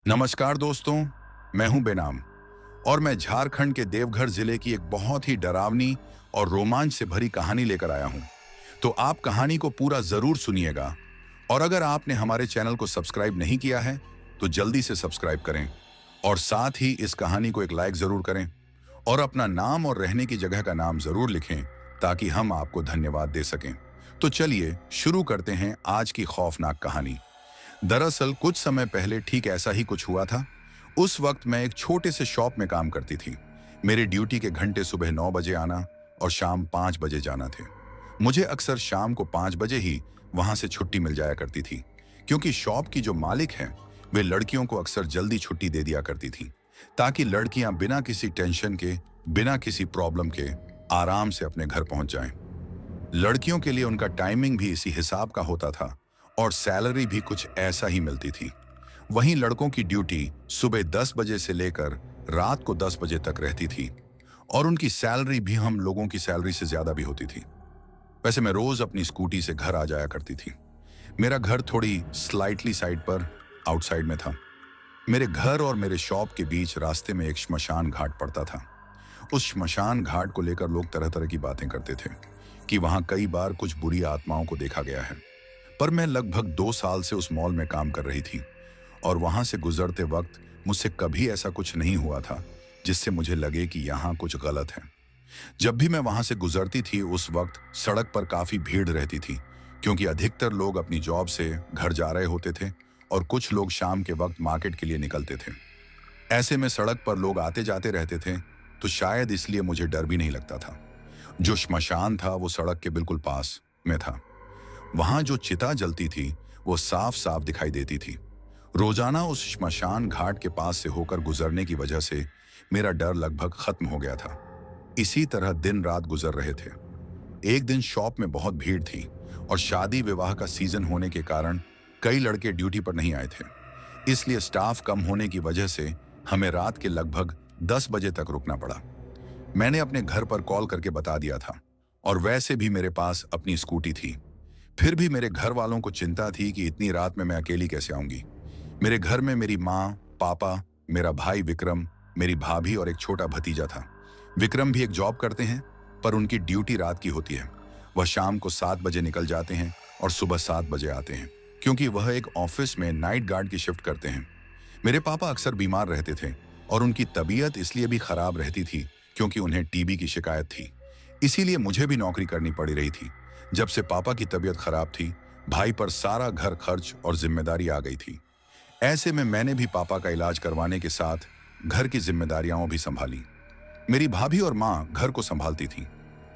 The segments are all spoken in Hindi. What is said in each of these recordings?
नमस्कार दोस्तों, मैं हूं बेनाम और मैं झारखंड के देवघर जिले की एक बहुत ही डरावनी और रोमांच से भरी कहानी लेकर आया हूं। तो आप कहानी को पूरा जरूर सुनिएगा और अगर आपने हमारे चैनल को सब्सक्राइब नहीं किया है तो जल्दी से सब्सक्राइब करें और साथ ही इस कहानी को एक लाइक जरूर करें और अपना नाम और रहने की जगह का नाम जरूर लिखें ताकि हम आपको धन्यवाद दे सकें। तो चलिए शुरू करते हैं आज की खौफनाक कहानी। दरअसल कुछ समय पहले ठीक ऐसा ही कुछ हुआ था। उस वक्त मैं एक छोटे से शॉप में काम करती थी। मेरे ड्यूटी के घंटे सुबह 9 बजे आना और शाम 5 बजे जाना थे। मुझे अक्सर शाम को 5 बजे ही वहां से छुट्टी मिल जाया करती थी, क्योंकि शॉप की जो मालिक हैं वे लड़कियों को अक्सर जल्दी छुट्टी दे दिया करती थी ताकि लड़कियां बिना किसी टेंशन के, बिना किसी प्रॉब्लम के आराम से अपने घर पहुंच जाएं। लड़कियों के लिए उनका टाइमिंग भी इसी हिसाब का होता था और सैलरी भी कुछ ऐसा ही मिलती थी। वहीं लड़कों की ड्यूटी सुबह 10 बजे से लेकर रात को 10 बजे तक रहती थी और उनकी सैलरी भी हम लोगों की सैलरी से ज्यादा भी होती थी। वैसे मैं रोज अपनी स्कूटी से घर आ जाया करती थी। मेरा घर थोड़ी स्लाइटली साइड पर आउटसाइड में था। मेरे घर और मेरे शॉप के बीच रास्ते में एक श्मशान घाट पड़ता था। उस श्मशान घाट को लेकर लोग तरह तरह की बातें करते थे कि वहां कई बार कुछ बुरी आत्माओं को देखा गया है। पर मैं लगभग 2 साल से उस मॉल में काम कर रही थी और वहां से गुजरते वक्त मुझसे कभी ऐसा कुछ नहीं हुआ था जिससे मुझे लगे कि यहाँ कुछ गलत है। जब भी मैं वहां से गुजरती थी उस वक्त सड़क पर काफी भीड़ रहती थी, क्योंकि अधिकतर लोग अपनी जॉब से घर जा रहे होते थे और कुछ लोग शाम के वक्त मार्केट के लिए निकलते थे। ऐसे में सड़क पर लोग आते जाते रहते थे, तो शायद इसलिए मुझे डर भी नहीं लगता था। जो श्मशान था वो सड़क के बिल्कुल पास में था। वहां जो चिता जलती थी वो साफ साफ दिखाई देती थी। रोजाना उस श्मशान घाट के पास से होकर गुजरने की वजह से मेरा डर लगभग खत्म हो गया था। इसी तरह दिन रात गुजर रहे थे। एक दिन शॉप में बहुत भीड़ थी और शादी विवाह का सीजन होने के कारण कई लड़के ड्यूटी पर नहीं आए थे। इसलिए स्टाफ कम होने की वजह से हमें रात के लगभग 10 बजे तक रुकना पड़ा। मैंने अपने घर पर कॉल करके बता दिया था और वैसे भी मेरे पास अपनी स्कूटी थी। फिर भी मेरे घर वालों को चिंता थी कि इतनी रात में मैं अकेली कैसे आऊंगी। मेरे घर में मेरी माँ, पापा, मेरा भाई विक्रम, मेरी भाभी और एक छोटा भतीजा था। विक्रम भी एक जॉब करते हैं, पर उनकी ड्यूटी रात की होती है। वह शाम को 7 बजे निकल जाते हैं और सुबह 7 बजे आते हैं, क्योंकि वह एक ऑफिस में नाइट गार्ड की शिफ्ट करते हैं। मेरे पापा अक्सर बीमार रहते थे और उनकी तबीयत इसलिए भी खराब रहती थी क्योंकि उन्हें टीबी की शिकायत थी। इसीलिए मुझे भी नौकरी करनी पड़ रही थी। जब से पापा की तबीयत खराब थी, भाई पर सारा घर खर्च और जिम्मेदारी आ गई थी। ऐसे में मैंने भी पापा का इलाज करवाने के साथ घर की जिम्मेदारियां भी संभाली। मेरी भाभी और माँ घर को संभालती थी।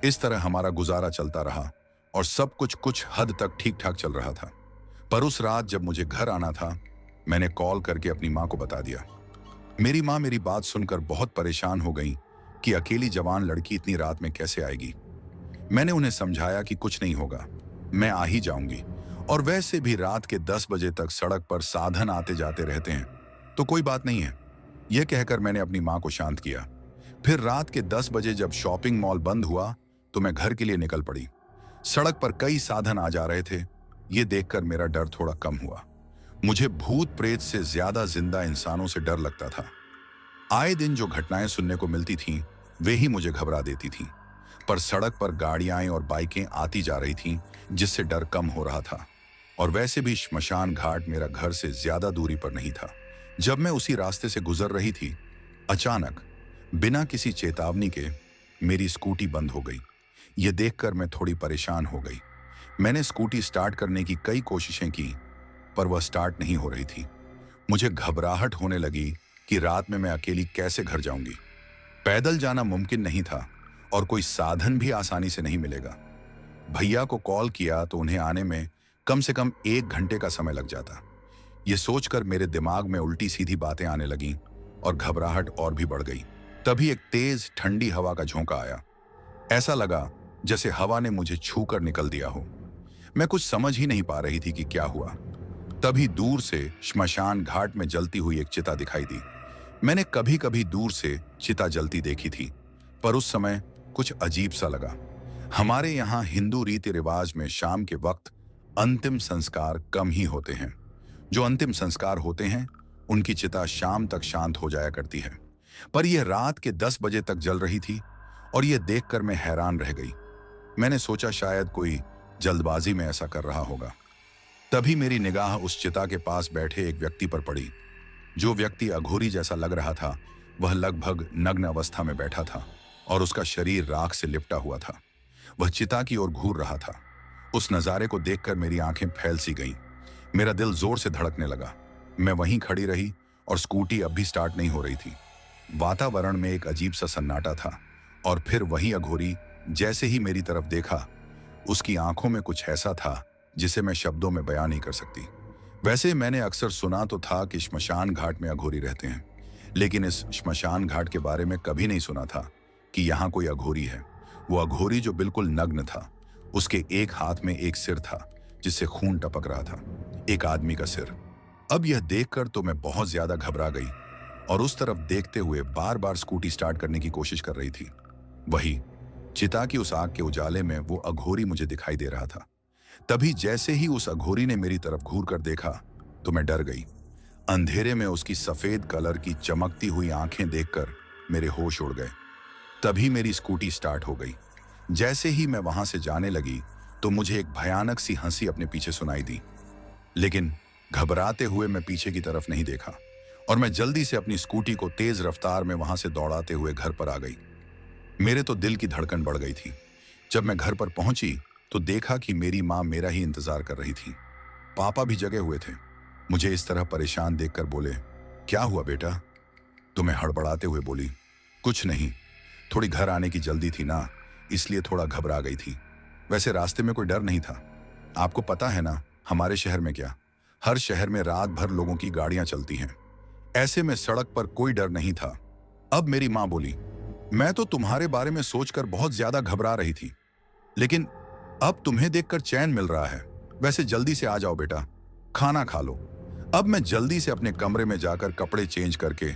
इस तरह हमारा गुजारा चलता रहा और सब कुछ हद तक ठीक ठाक चल रहा था। पर उस रात जब मुझे घर आना था, मैंने कॉल करके अपनी माँ को बता दिया। मेरी माँ मेरी बात सुनकर बहुत परेशान हो गई कि अकेली जवान लड़की इतनी रात में कैसे आएगी। मैंने उन्हें समझाया कि कुछ नहीं होगा, मैं आ ही जाऊंगी, और वैसे भी रात के 10 बजे तक सड़क पर साधन आते जाते रहते हैं, तो कोई बात नहीं है। यह कहकर मैंने अपनी माँ को शांत किया। फिर रात के 10 बजे जब शॉपिंग मॉल बंद हुआ तो मैं घर के लिए निकल पड़ी। सड़क पर कई साधन आ जा रहे थे। ये देखकर मेरा डर थोड़ा कम हुआ। मुझे भूत प्रेत से ज्यादा जिंदा इंसानों से डर लगता था। आए दिन जो घटनाएं सुनने को मिलती थीं, वे ही मुझे घबरा देती थीं। पर सड़क पर गाड़ियां और बाइकें आती जा रही थीं, जिससे डर कम हो रहा था। और वैसे भी श्मशान घाट मेरा घर से ज्यादा दूरी पर नहीं था। जब मैं उसी रास्ते से गुजर रही थी, अचानक बिना किसी चेतावनी के मेरी स्कूटी बंद हो गई। ये देखकर मैं थोड़ी परेशान हो गई। मैंने स्कूटी स्टार्ट करने की कई कोशिशें की, पर वह स्टार्ट नहीं हो रही थी। मुझे घबराहट होने लगी कि रात में मैं अकेली कैसे घर जाऊंगी। पैदल जाना मुमकिन नहीं था और कोई साधन भी आसानी से नहीं मिलेगा। भैया को कॉल किया तो उन्हें आने में कम से कम 1 घंटे का समय लग जाता। ये सोचकर मेरे दिमाग में उल्टी सीधी बातें आने लगीं और घबराहट और भी बढ़ गई। तभी एक तेज ठंडी हवा का झोंका आया। ऐसा लगा जैसे हवा ने मुझे छू कर निकल दिया हो। मैं कुछ समझ ही नहीं पा रही थी कि क्या हुआ। तभी दूर से श्मशान घाट में जलती हुई एक चिता दिखाई दी। मैंने कभी कभी दूर से चिता जलती देखी थी, पर उस समय कुछ अजीब सा लगा। हमारे यहाँ हिंदू रीति रिवाज में शाम के वक्त अंतिम संस्कार कम ही होते हैं। जो अंतिम संस्कार होते हैं उनकी चिता शाम तक शांत हो जाया करती है, पर यह रात के 10 बजे तक जल रही थी और यह देखकर मैं हैरान रह गई। मैंने सोचा शायद कोई जल्दबाजी में ऐसा कर रहा होगा। तभी मेरी निगाह उस चिता के पास बैठे एक व्यक्ति पर पड़ी। जो व्यक्ति अघोरी जैसा लग रहा था, वह लगभग नग्न अवस्था में बैठा था और उसका शरीर राख से लिपटा हुआ था। वह चिता की ओर घूर रहा था। उस नजारे को देखकर मेरी आंखें फैल सी गईं। मेरा दिल जोर से धड़कने लगा। मैं वहीं खड़ी रही और स्कूटी अब भी स्टार्ट नहीं हो रही थी। वातावरण में एक अजीब सा सन्नाटा था और फिर वही अघोरी जैसे ही मेरी तरफ देखा, उसकी आंखों में कुछ ऐसा था जिसे मैं शब्दों में बयान नहीं कर सकती। वैसे मैंने अक्सर सुना तो था कि श्मशान घाट में अघोरी रहते हैं, लेकिन इस श्मशान घाट के बारे में कभी नहीं सुना था कि यहाँ कोई अघोरी है। वो अघोरी जो बिल्कुल नग्न था, उसके एक हाथ में एक सिर था जिससे खून टपक रहा था, एक आदमी का सिर। अब यह देखकर तो मैं बहुत ज्यादा घबरा गई और उस तरफ देखते हुए बार बार स्कूटी स्टार्ट करने की कोशिश कर रही थी। वही चिता की उस आग के उजाले में वो अघोरी मुझे दिखाई दे रहा था। तभी जैसे ही उस अघोरी ने मेरी तरफ घूर कर देखा तो मैं डर गई। अंधेरे में उसकी सफेद कलर की चमकती हुई आंखें देखकर मेरे होश उड़ गए। तभी मेरी स्कूटी स्टार्ट हो गई। जैसे ही मैं वहां से जाने लगी तो मुझे एक भयानक सी हंसी अपने पीछे सुनाई दी, लेकिन घबराते हुए मैं पीछे की तरफ नहीं देखा और मैं जल्दी से अपनी स्कूटी को तेज रफ्तार में वहां से दौड़ाते हुए घर पर आ गई। मेरे तो दिल की धड़कन बढ़ गई थी। जब मैं घर पर पहुंची तो देखा कि मेरी माँ मेरा ही इंतजार कर रही थी। पापा भी जगे हुए थे। मुझे इस तरह परेशान देखकर बोले, क्या हुआ बेटा? तो मैं हड़बड़ाते हुए बोली, कुछ नहीं, थोड़ी घर आने की जल्दी थी ना, इसलिए थोड़ा घबरा गई थी। वैसे रास्ते में कोई डर नहीं था। आपको पता है ना, हमारे शहर में क्या, हर शहर में रात भर लोगों की गाड़ियां चलती हैं। ऐसे में सड़क पर कोई डर नहीं था। अब मेरी माँ बोली, मैं तो तुम्हारे बारे में सोचकर बहुत ज्यादा घबरा रही थी, लेकिन अब तुम्हें देखकर चैन मिल रहा है। वैसे जल्दी से आ जाओ बेटा, खाना खा लो। अब मैं जल्दी से अपने कमरे में जाकर कपड़े चेंज करके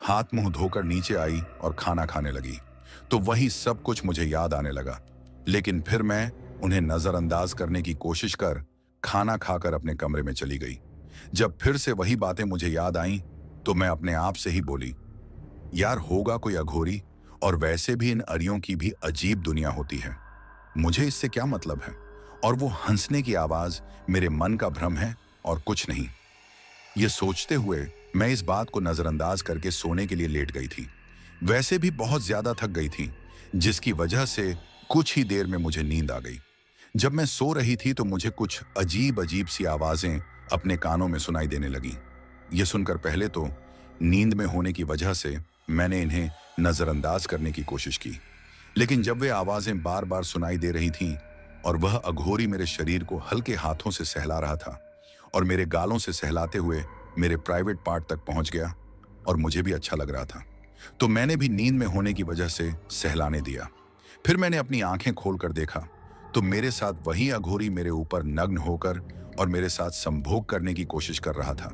हाथ मुंह धोकर नीचे आई और खाना खाने लगी। तो वही सब कुछ मुझे याद आने लगा, लेकिन फिर मैं उन्हें नजरअंदाज करने की कोशिश कर खाना खाकर अपने कमरे में चली गई। जब फिर से वही बातें मुझे याद आईं तो मैं अपने आप से ही बोली, यार होगा कोई अघोरी, और वैसे भी इन अरियों की भी अजीब दुनिया होती है। मुझे इससे क्या मतलब है, और वो हंसने की आवाज मेरे मन का भ्रम है और कुछ नहीं। ये सोचते हुए मैं इस बात को नजरअंदाज करके सोने के लिए लेट गई थी। वैसे भी बहुत ज्यादा थक गई थी, जिसकी वजह से कुछ ही देर में मुझे नींद आ गई। जब मैं सो रही थी तो मुझे कुछ अजीब अजीब सी आवाजें अपने कानों में सुनाई देने लगी। ये सुनकर पहले तो नींद में होने की वजह से मैंने इन्हें नजरअंदाज करने की कोशिश की, लेकिन जब वे आवाजें बार बार सुनाई दे रही थीं और वह अघोरी मेरे शरीर को हल्के हाथों से सहला रहा था और मेरे गालों से सहलाते हुए मेरे प्राइवेट पार्ट तक पहुंच गया और मुझे भी अच्छा लग रहा था, तो मैंने भी नींद में होने की वजह से सहलाने दिया। फिर मैंने अपनी आंखें खोलकर देखा तो मेरे साथ वही अघोरी मेरे ऊपर नग्न होकर और मेरे साथ संभोग करने की कोशिश कर रहा था,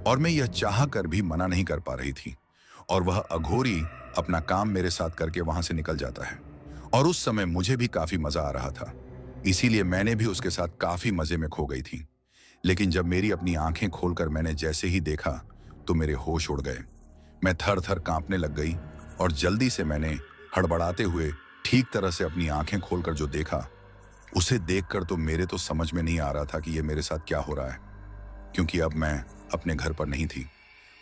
और मैं यह चाह कर भी मना नहीं कर पा रही थी। और वह अघोरी अपना काम मेरे साथ करके वहां से निकल जाता है, और उस समय मुझे भी काफी मजा आ रहा था, इसीलिए मैंने भी उसके साथ काफी मजे में खो गई थी। लेकिन जब मेरी अपनी आंखें खोलकर मैंने जैसे ही देखा तो मेरे होश उड़ गए। मैं थर थर कांपने लग गई और जल्दी से मैंने हड़बड़ाते हुए ठीक तरह से अपनी आंखें खोलकर जो देखा, उसे देखकर तो मेरे तो समझ में नहीं आ रहा था कि ये मेरे साथ क्या हो रहा है, क्योंकि अब मैं अपने घर पर नहीं थी,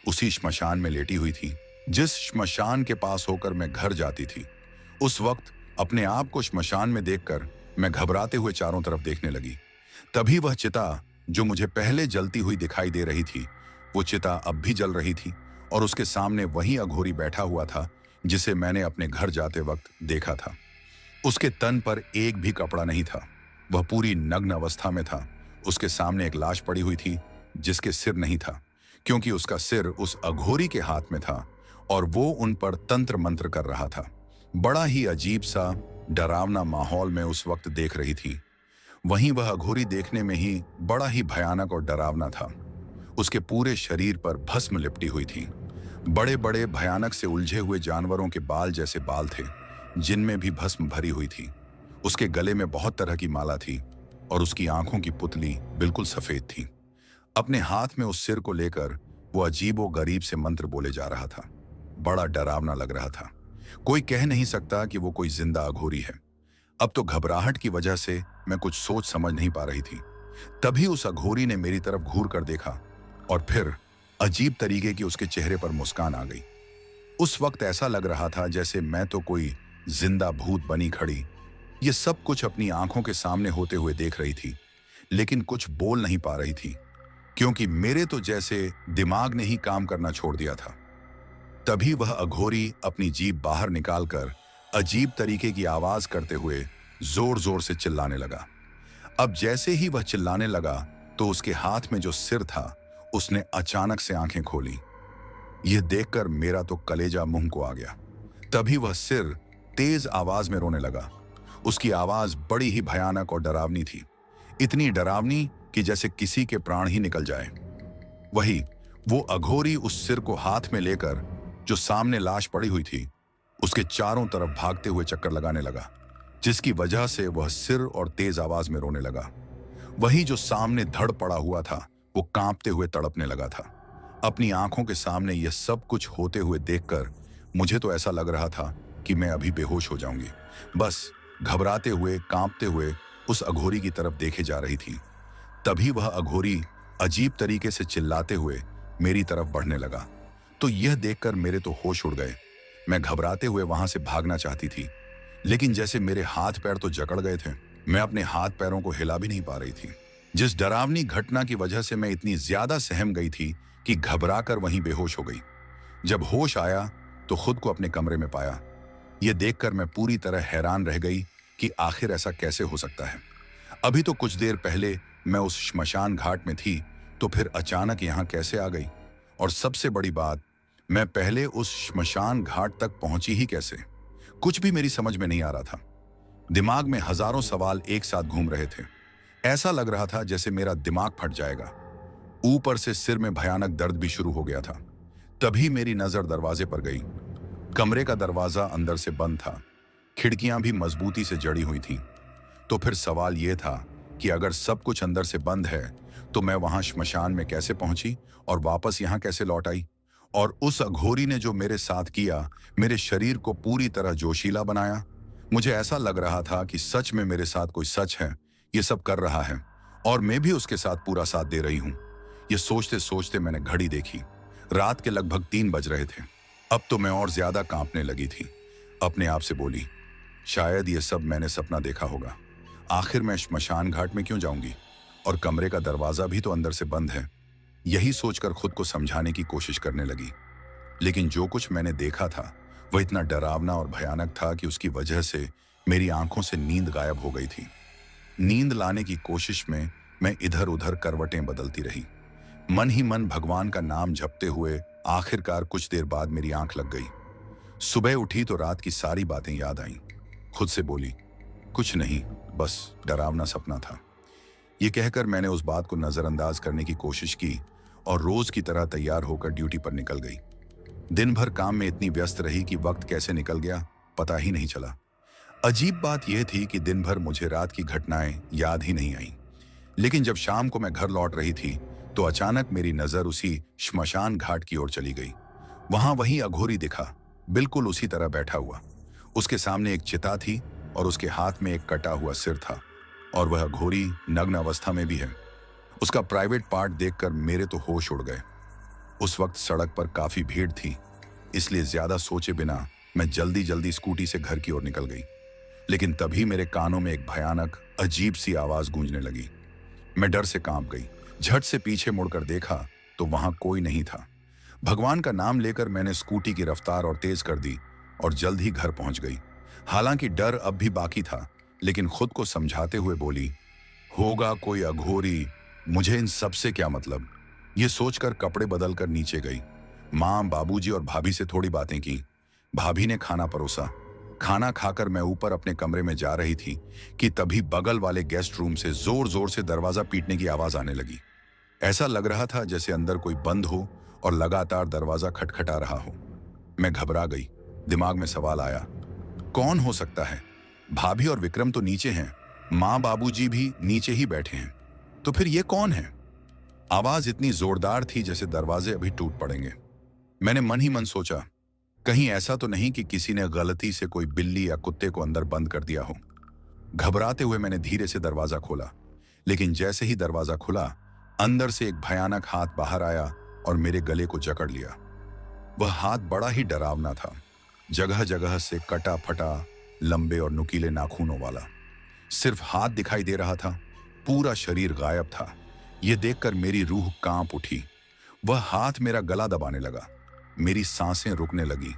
उसी श्मशान में लेटी हुई थी जिस श्मशान के पास होकर मैं घर जाती थी। उस वक्त अपने आप को श्मशान में देखकर मैं घबराते हुए चारों तरफ देखने लगी। तभी वह चिता जो मुझे पहले जलती हुई दिखाई दे रही थी, वो चिता अब भी जल रही थी और उसके सामने वही अघोरी बैठा हुआ था जिसे मैंने अपने घर जाते वक्त देखा था। उसके तन पर एक भी कपड़ा नहीं था, वह पूरी नग्न अवस्था में था। उसके सामने एक लाश पड़ी हुई थी जिसके सिर नहीं था, क्योंकि उसका सिर उस अघोरी के हाथ में था और वो उन पर तंत्र मंत्र कर रहा था। बड़ा ही अजीब सा डरावना माहौल में उस वक्त देख रही थी। वहीं वह अघोरी देखने में ही बड़ा ही भयानक और डरावना था। उसके पूरे शरीर पर भस्म लिपटी हुई थी। बड़े बड़े भयानक से उलझे हुए जानवरों के बाल जैसे बाल थे, जिनमें भी भस्म भरी हुई थी। उसके गले में बहुत तरह की माला थी और उसकी आंखों की पुतली बिल्कुल सफेद थी। अपने हाथ में उस सिर को लेकर वो अजीब व गरीब से मंत्र बोले जा रहा था। बड़ा डरावना लग रहा था। कोई कह नहीं सकता कि वो कोई जिंदा अघोरी है। अब तो घबराहट की वजह से मैं कुछ सोच समझ नहीं पा रही थी। तभी उस अघोरी ने मेरी तरफ घूर कर देखा और फिर अजीब तरीके की उसके चेहरे पर मुस्कान आ गई। उस वक्त ऐसा लग रहा था जैसे मैं तो कोई जिंदा भूत बनी खड़ी ये सब कुछ अपनी आंखों के सामने होते हुए देख रही थी, लेकिन कुछ बोल नहीं पा रही थी क्योंकि मेरे तो जैसे दिमाग ने ही काम करना छोड़ दिया था। तभी वह अघोरी अपनी जीभ बाहर निकालकर अजीब तरीके की आवाज करते हुए जोर जोर से चिल्लाने लगा। अब जैसे ही वह चिल्लाने लगा तो उसके हाथ में जो सिर था उसने अचानक से आंखें खोली। यह देखकर मेरा तो कलेजा मुंह को आ गया। तभी वह सिर तेज आवाज में रोने लगा। उसकी आवाज बड़ी ही भयानक और डरावनी थी, इतनी डरावनी कि जैसे किसी के प्राण ही निकल जाए। वही वो अघोरी उस सिर को हाथ में लेकर जो सामने लाश पड़ी हुई थी उसके चारों तरफ भागते हुए चक्कर लगाने लगा, जिसकी वजह से वह सिर और तेज आवाज में रोने लगा। वही जो सामने धड़ पड़ा हुआ था वो कांपते हुए तड़पने लगा था। अपनी आंखों के सामने यह सब कुछ होते हुए देखकर मुझे तो ऐसा लग रहा था कि मैं अभी बेहोश हो जाऊंगी। बस घबराते हुए कांपते हुए उस अघोरी की तरफ देखे जा रही थी। तभी वह अघोरी अजीब तरीके से चिल्लाते हुए मेरी तरफ बढ़ने लगा। तो यह देखकर मेरे तो होश उड़ गए। मैं घबराते हुए वहां से भागना चाहती थी, लेकिन जैसे मेरे हाथ पैर तो जकड़ गए थे। मैं अपने हाथ पैरों को हिला भी नहीं पा रही थी। जिस डरावनी घटना की वजह से मैं इतनी ज्यादा सहम गई थी कि घबराकर वहीं बेहोश हो गई। जब होश आया तो खुद को अपने कमरे में पाया। यह देखकर मैं पूरी तरह हैरान रह गई कि आखिर ऐसा कैसे हो सकता है। अभी तो कुछ देर पहले मैं उस श्मशान घाट में थी, तो फिर अचानक यहां कैसे आ गई? और सबसे बड़ी बात, मैं पहले उस श्मशान घाट तक पहुंची ही कैसे? कुछ भी मेरी समझ में नहीं आ रहा था। दिमाग में हजारों सवाल एक साथ घूम रहे थे। ऐसा लग रहा था जैसे मेरा दिमाग फट जाएगा। ऊपर से सिर में भयानक दर्द भी शुरू हो गया था। तभी मेरी नजर दरवाजे पर गई। कमरे का दरवाजा अंदर से बंद था, खिड़कियां भी मजबूती से जड़ी हुई थीं। तो फिर सवाल यह था कि अगर सब कुछ अंदर से बंद है तो मैं वहां श्मशान में कैसे पहुंची और वापस यहां कैसे लौट आई? और उस अघोरी ने जो मेरे साथ किया, मेरे शरीर को पूरी तरह जोशीला बनाया। मुझे ऐसा लग रहा था कि सच में मेरे साथ कोई सच है, ये सब कर रहा है और मैं भी उसके साथ पूरा साथ दे रही हूं। ये सोचते सोचते मैंने घड़ी देखी। रात के लगभग 3 बज रहे थे। अब तो मैं और ज्यादा कांपने लगी थी। अपने आप से बोली, शायद ये सब मैंने सपना देखा होगा। आखिर मैं श्मशान घाट में क्यों जाऊंगी? और कमरे का दरवाजा भी तो अंदर से बंद है। यही सोचकर खुद को समझाने की कोशिश करने लगी, लेकिन जो कुछ मैंने देखा था वह इतना डरावना और भयानक था कि उसकी वजह से मेरी आंखों से नींद गायब हो गई थी। नींद लाने की कोशिश में मैं इधर उधर करवटें बदलती रही, मन ही मन भगवान का नाम जपते हुए। आखिरकार कुछ देर बाद मेरी आंख लग गई। सुबह उठी तो रात की सारी बातें याद आईं। खुद से बोली, कुछ नहीं, बस डरावना सपना था। ये कहकर मैंने उस बात को नजरअंदाज करने की कोशिश की और रोज की तरह तैयार होकर ड्यूटी पर निकल गई। दिन भर काम में इतनी व्यस्त रही कि वक्त कैसे निकल गया पता ही नहीं चला। अजीब बात यह थी कि दिन भर मुझे रात की घटनाएं याद ही नहीं आईं, लेकिन जब शाम को मैं घर लौट रही थी तो अचानक मेरी नजर उसी श्मशान घाट की ओर चली गई। वहां वही अघोरी दिखा, बिल्कुल उसी तरह बैठा हुआ। उसके सामने एक चिता थी और उसके हाथ में एक कटा हुआ सिर था, और वह अघोरी नग्न अवस्था में भी है। उसका प्राइवेट पार्ट देखकर मेरे तो होश उड़ गए। उस वक्त सड़क पर काफी भीड़ थी, इसलिए ज्यादा सोचे बिना मैं जल्दी जल्दी स्कूटी से घर की ओर निकल गई। लेकिन तभी मेरे कानों में एक भयानक अजीब सी आवाज गूंजने लगी। मैं डर से कांप गई। झट से पीछे मुड़कर देखा तो वहां कोई नहीं था। भगवान का नाम लेकर मैंने स्कूटी की रफ्तार और तेज कर दी और जल्द ही घर पहुंच गई। हालांकि डर अब भी बाकी था, लेकिन खुद को समझाते हुए बोली, होगा कोई अघोरी, मुझे इन सब से क्या मतलब? ये सोचकर कपड़े बदलकर नीचे गई। माँ, बाबूजी और भाभी से थोड़ी बातें की। भाभी ने खाना परोसा। खाना खाकर मैं ऊपर अपने कमरे में जा रही थी कि तभी बगल वाले गेस्ट रूम से जोर जोर से दरवाजा पीटने की आवाज आने लगी। ऐसा लग रहा था जैसे अंदर कोई बंद हो और लगातार दरवाजा खटखटा रहा हो। मैं घबरा गई। दिमाग में सवाल आया, कौन हो सकता है? भाभी और विक्रम तो नीचे हैं, माँ बाबूजी भी नीचे ही बैठे हैं, तो फिर ये कौन है? आवाज इतनी जोरदार थी जैसे दरवाजे अभी टूट पड़ेंगे। मैंने मन ही मन सोचा, कहीं ऐसा तो नहीं कि किसी ने गलती से कोई बिल्ली या कुत्ते को अंदर बंद कर दिया हो। घबराते हुए मैंने धीरे से दरवाजा खोला, लेकिन जैसे ही दरवाजा खुला, अंदर से एक भयानक हाथ बाहर आया और मेरे गले को जकड़ लिया। वह हाथ बड़ा ही डरावना था, जगह जगह से कटा फटा, लंबे और नुकीले नाखूनों वाला। सिर्फ हाथ दिखाई दे रहा था, पूरा शरीर गायब था। यह देखकर मेरी रूह कांप उठी। वह हाथ मेरा गला दबाने लगा, मेरी सांसें रुकने लगी।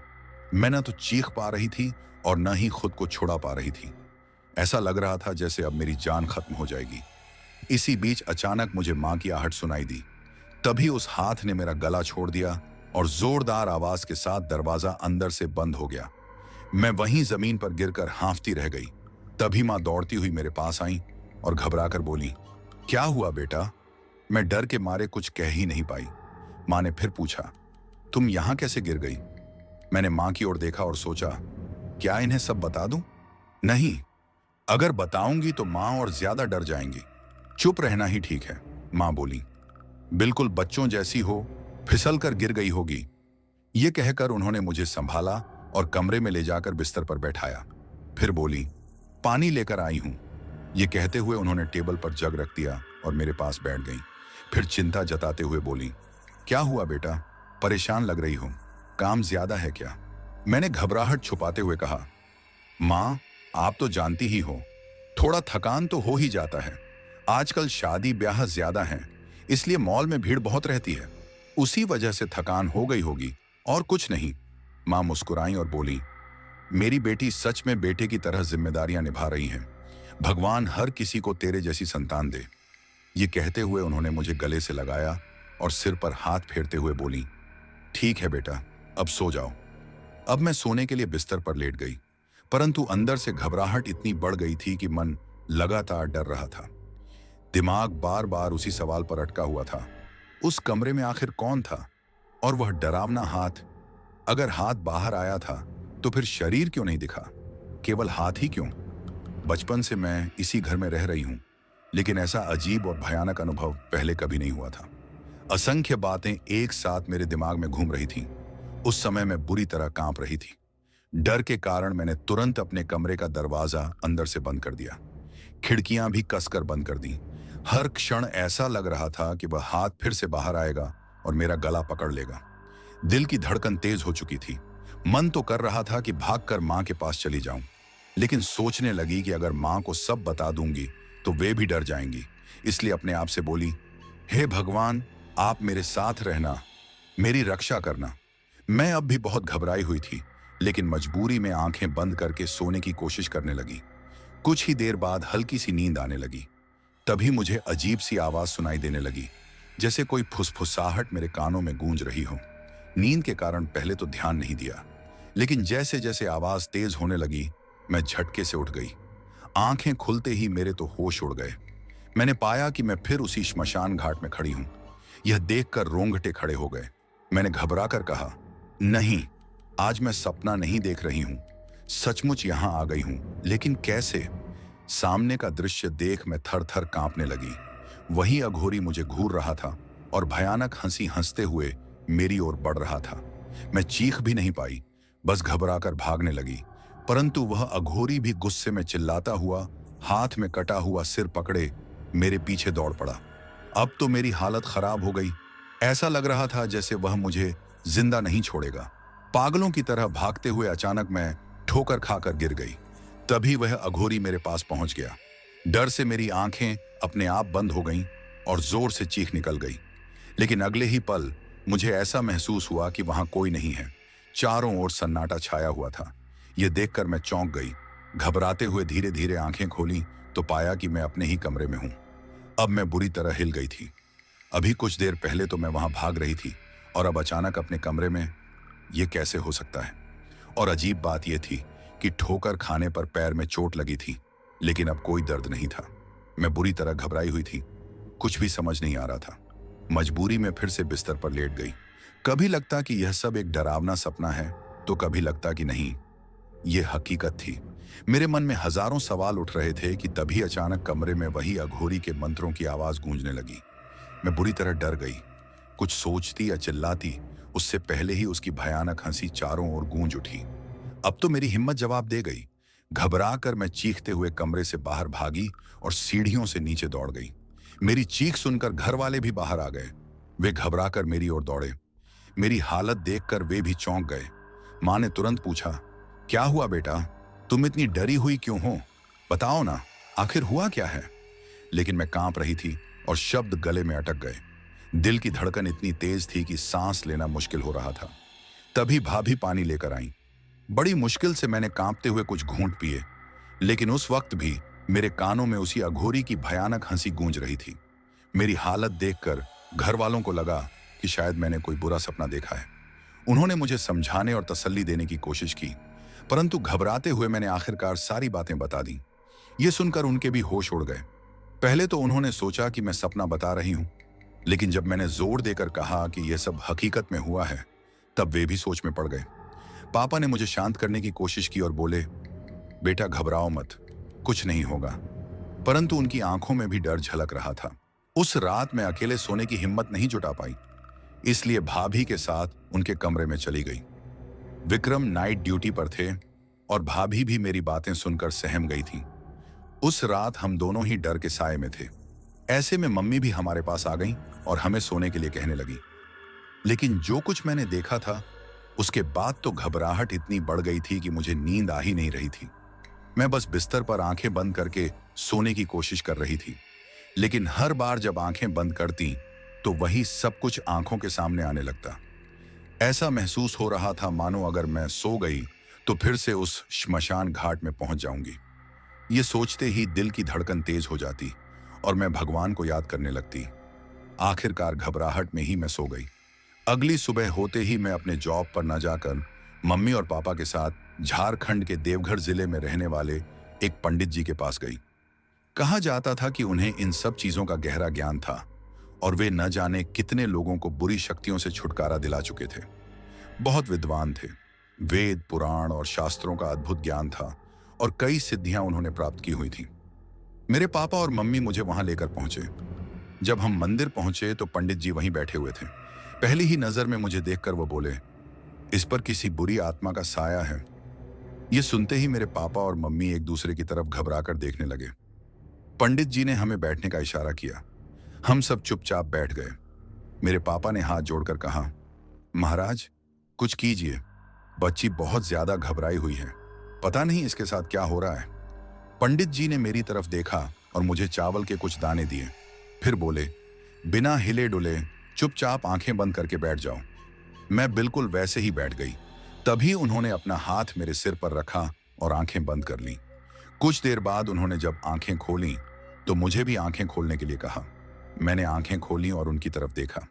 मैं न तो चीख पा रही थी और न ही खुद को छुड़ा पा रही थी। ऐसा लग रहा था जैसे अब मेरी जान खत्म हो जाएगी। इसी बीच अचानक मुझे मां की आहट सुनाई दी। तभी उस हाथ ने मेरा गला छोड़ दिया और जोरदार आवाज के साथ दरवाजा अंदर से बंद हो गया। मैं वहीं जमीन पर गिरकर हांफती रह गई। तभी मां दौड़ती हुई मेरे पास आई और घबराकर बोली, क्या हुआ बेटा? मैं डर के मारे कुछ कह ही नहीं पाई। मां ने फिर पूछा, तुम यहां कैसे गिर गई? मैंने मां की ओर देखा और सोचा, क्या इन्हें सब बता दूं? नहीं, अगर बताऊंगी तो मां और ज्यादा डर जाएंगी। चुप रहना ही ठीक है, मां बोली। बिल्कुल बच्चों जैसी हो, फिसल कर गिर गई होगी। ये कहकर उन्होंने मुझे संभाला और कमरे में ले जाकर बिस्तर पर बैठाया। फिर बोली, पानी लेकर आई हूं। ये कहते हुए उन्होंने टेबल पर जग रख दिया और मेरे पास बैठ गई। फिर चिंता जताते हुए बोली, क्या हुआ बेटा? परेशान लग रही हो, काम ज्यादा है क्या? मैंने घबराहट छुपाते हुए कहा, मां, आप तो जानती ही हो, थोड़ा थकान तो हो ही जाता है। आजकल शादी ब्याह ज्यादा हैं, इसलिए मॉल में भीड़ बहुत रहती है, उसी वजह से थकान हो गई होगी, और कुछ नहीं। मां मुस्कुराई और बोली, मेरी बेटी सच में बेटे की तरह जिम्मेदारियां निभा रही हैं। भगवान हर किसी को तेरे जैसी संतान दे। ये कहते हुए उन्होंने मुझे गले से लगाया और सिर पर हाथ फेरते हुए बोली, ठीक है बेटा, अब सो जाओ। अब मैं सोने के लिए बिस्तर पर लेट गई, परंतु अंदर से घबराहट इतनी बढ़ गई थी कि मन लगातार डर रहा था। दिमाग बार बार उसी सवाल पर अटका हुआ था, उस कमरे में आखिर कौन था? और वह डरावना हाथ, अगर हाथ बाहर आया था तो फिर शरीर क्यों नहीं दिखा? केवल हाथ ही क्यों? बचपन से मैं इसी घर में रह रही हूं, लेकिन ऐसा अजीब और भयानक अनुभव पहले कभी नहीं हुआ था। असंख्य बातें एक साथ मेरे दिमाग में घूम रही थीं। उस समय मैं बुरी तरह कांप रही थी। डर के कारण मैंने तुरंत अपने कमरे का दरवाजा अंदर से बंद कर दिया, खिड़कियां भी कसकर बंद कर दी। हर क्षण ऐसा लग रहा था कि वह हाथ फिर से बाहर आएगा और मेरा गला पकड़ लेगा। दिल की धड़कन तेज हो चुकी थी। मन तो कर रहा था कि भागकर मां के पास चली जाऊं, लेकिन सोचने लगी कि अगर मां को सब बता दूंगी तो वे भी डर जाएंगी। इसलिए अपने आप से बोली, हे भगवान, आप मेरे साथ रहना, मेरी रक्षा करना। मैं अब भी बहुत घबराई हुई थी, लेकिन मजबूरी में आंखें बंद करके सोने की कोशिश करने लगी। कुछ ही देर बाद हल्की सी नींद आने लगी। तभी मुझे अजीब सी आवाज सुनाई देने लगी, जैसे कोई फुसफुसाहट मेरे कानों में गूंज रही हो। नींद के कारण पहले तो ध्यान नहीं दिया, लेकिन जैसे जैसे आवाज तेज होने लगी, मैं झटके से उठ गई। आंखें खुलते ही मेरे तो होश उड़ गए। मैंने पाया कि मैं फिर उसी श्मशान घाट में खड़ी हूं। यह देखकर रोंगटे खड़े हो गए। मैंने घबरा कर कहा, नहीं, आज मैं सपना नहीं देख रही हूं, सचमुच यहां आ गई हूं। लेकिन कैसे? सामने का दृश्य देख मैं थर थर कांपने लगी। वही अघोरी मुझे घूर रहा था और भयानक हंसी हंसते हुए मेरी ओर बढ़ रहा था। मैं चीख भी नहीं पाई, बस घबराकर भागने लगी। परंतु वह अघोरी भी गुस्से में चिल्लाता हुआ, हाथ में कटा हुआ सिर पकड़े मेरे पीछे दौड़ पड़ा। अब तो मेरी हालत खराब हो गई। ऐसा लग रहा था जैसे वह मुझे जिंदा नहीं छोड़ेगा। पागलों की तरह भागते हुए अचानक मैं ठोकर खाकर गिर गई। तभी वह अघोरी मेरे पास पहुंच गया। डर से मेरी आंखें अपने आप बंद हो गईं और जोर से चीख निकल गई। लेकिन अगले ही पल मुझे ऐसा महसूस हुआ कि वहां कोई नहीं है। चारों ओर सन्नाटा छाया हुआ था। यह देखकर मैं चौंक गई। घबराते हुए धीरे धीरे आंखें खोली तो पाया कि मैं अपने ही कमरे में हूं। अब मैं बुरी तरह हिल गई थी। अभी कुछ देर पहले तो मैं वहां भाग रही थी और अब अचानक अपने कमरे में। यह कैसे हो सकता है? और अजीब बात यह थी कि ठोकर खाने पर पैर में चोट लगी थी, लेकिन अब कोई दर्द नहीं था। मैं बुरी तरह घबराई हुई थी, कुछ भी समझ नहीं आ रहा था। मजबूरी में फिर से बिस्तर पर लेट गई। कभी लगता कि यह सब एक डरावना सपना है, तो कभी लगता कि नहीं, यह हकीकत थी। मेरे मन में हजारों सवाल उठ रहे थे कि तभी अचानक कमरे में वही अघोरी के मंत्रों की आवाज गूंजने लगी। मैं बुरी तरह डर गई। कुछ सोचती या चिल्लाती उससे पहले ही उसकी भयानक हंसी चारों ओर गूंज उठी। अब तो मेरी हिम्मत जवाब दे गई। घबरा कर मैं चीखते हुए कमरे से बाहर भागी और सीढ़ियों से नीचे दौड़ गई। मेरी चीख सुनकर घर वाले भी बाहर आ गए। वे घबरा कर मेरी ओर दौड़े। मेरी हालत देखकर वे भी चौंक गए। माँ ने तुरंत पूछा, क्या हुआ बेटा? तुम इतनी डरी हुई क्यों हो? बताओ ना, आखिर हुआ क्या है? लेकिन मैं कांप रही थी और शब्द गले में अटक गए। दिल की धड़कन इतनी तेज थी कि सांस लेना मुश्किल हो रहा था। तभी भाभी पानी लेकर आई। बड़ी मुश्किल से मैंने कांपते हुए कुछ घूंट पिए, लेकिन उस वक्त भी मेरे कानों में उसी अघोरी की भयानक हंसी गूंज रही थी। मेरी हालत देखकर घर वालों को लगा कि शायद मैंने कोई बुरा सपना देखा है। उन्होंने मुझे समझाने और तसल्ली देने की कोशिश की, परंतु घबराते हुए मैंने आखिरकार सारी बातें बता दी। ये सुनकर उनके भी होश उड़ गए। पहले तो उन्होंने सोचा कि मैं सपना बता रही हूं, लेकिन जब मैंने जोर देकर कहा कि यह सब हकीकत में हुआ है, तब वे भी सोच में पड़ गए। पापा ने मुझे शांत करने की कोशिश की और बोले, बेटा घबराओ मत, कुछ नहीं होगा। परंतु उनकी आंखों में भी डर झलक रहा था। उस रात मैं अकेले सोने की हिम्मत नहीं जुटा पाई, इसलिए भाभी के साथ उनके कमरे में चली गई। विक्रम नाइट ड्यूटी पर थे और भाभी भी मेरी बातें सुनकर सहम गई थी। उस रात हम दोनों ही डर के साए में थे। ऐसे में मम्मी भी हमारे पास आ गई और हमें सोने के लिए कहने लगी। लेकिन जो कुछ मैंने देखा था, उसके बाद तो घबराहट इतनी बढ़ गई थी कि मुझे नींद आ ही नहीं रही थी। मैं बस बिस्तर पर आंखें बंद करके सोने की कोशिश कर रही थी, लेकिन हर बार जब आंखें बंद करती तो वही सब कुछ आंखों के सामने आने लगता। ऐसा महसूस हो रहा था मानो अगर मैं सो गई तो फिर से उस श्मशान घाट में पहुंच जाऊंगी। ये सोचते ही दिल की धड़कन तेज हो जाती और मैं भगवान को याद करने लगती। आखिरकार घबराहट में ही मैं सो गई। अगली सुबह होते ही मैं अपने जॉब पर न जाकर मम्मी और पापा के साथ झारखंड के देवघर जिले में रहने वाले एक पंडित जी के पास गई। कहा जाता था कि उन्हें इन सब चीजों का गहरा ज्ञान था और वे न जाने कितने लोगों को बुरी शक्तियों से छुटकारा दिला चुके थे। बहुत विद्वान थे। वेद, पुराण और शास्त्रों का अद्भुत ज्ञान था और कई सिद्धियां उन्होंने प्राप्त की हुई थी। मेरे पापा और मम्मी मुझे वहां लेकर पहुंचे। जब हम मंदिर पहुंचे तो पंडित जी वहीं बैठे हुए थे। पहली ही नजर में मुझे देखकर वो बोले, इस पर किसी बुरी आत्मा का साया है। ये सुनते ही मेरे पापा और मम्मी एक दूसरे की तरफ घबराकर देखने लगे। पंडित जी ने हमें बैठने का इशारा किया। हम सब चुपचाप बैठ गए। मेरे पापा ने हाथ जोड़कर कहा, महाराज कुछ कीजिए, बच्ची बहुत ज्यादा घबराई हुई है, पता नहीं इसके साथ क्या हो रहा है। पंडित जी ने मेरी तरफ देखा और मुझे चावल के कुछ दाने दिए। फिर बोले, बिना हिले डुले चुपचाप आंखें बंद करके बैठ जाओ। मैं बिल्कुल वैसे ही बैठ गई। तभी उन्होंने अपना हाथ मेरे सिर पर रखा और आंखें बंद कर लीं। कुछ देर बाद उन्होंने जब आंखें खोलीं तो मुझे भी आंखें खोलने के लिए कहा। मैंने आंखें खोली और उनकी तरफ देखा।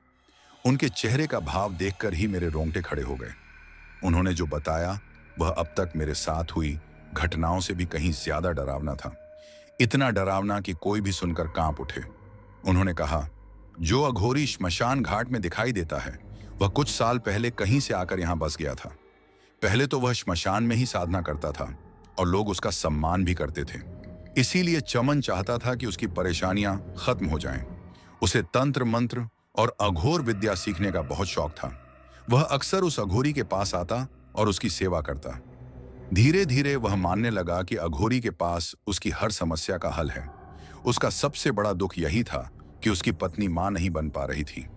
उनके चेहरे का भाव देखकर ही मेरे रोंगटे खड़े हो गए। उन्होंने जो बताया वह अब तक मेरे साथ हुई घटनाओं से भी कहीं ज्यादा डरावना था। इतना डरावना कि कोई भी सुनकर कांप उठे। उन्होंने कहा, जो अघोरी श्मशान घाट में दिखाई देता है वह कुछ साल पहले कहीं से आकर यहां बस गया था। पहले तो वह श्मशान में ही साधना करता था और लोग उसका सम्मान भी करते थे। इसीलिए चमन चाहता था कि उसकी परेशानियां खत्म हो जाएं। उसे तंत्र मंत्र और अघोर विद्या सीखने का बहुत शौक था। वह अक्सर उस अघोरी के पास आता और उसकी सेवा करता। धीरे धीरे वह मानने लगा कि अघोरी के पास उसकी हर समस्या का हल है। उसका सबसे बड़ा दुख यही था कि उसकी पत्नी मां नहीं बन पा रही थी।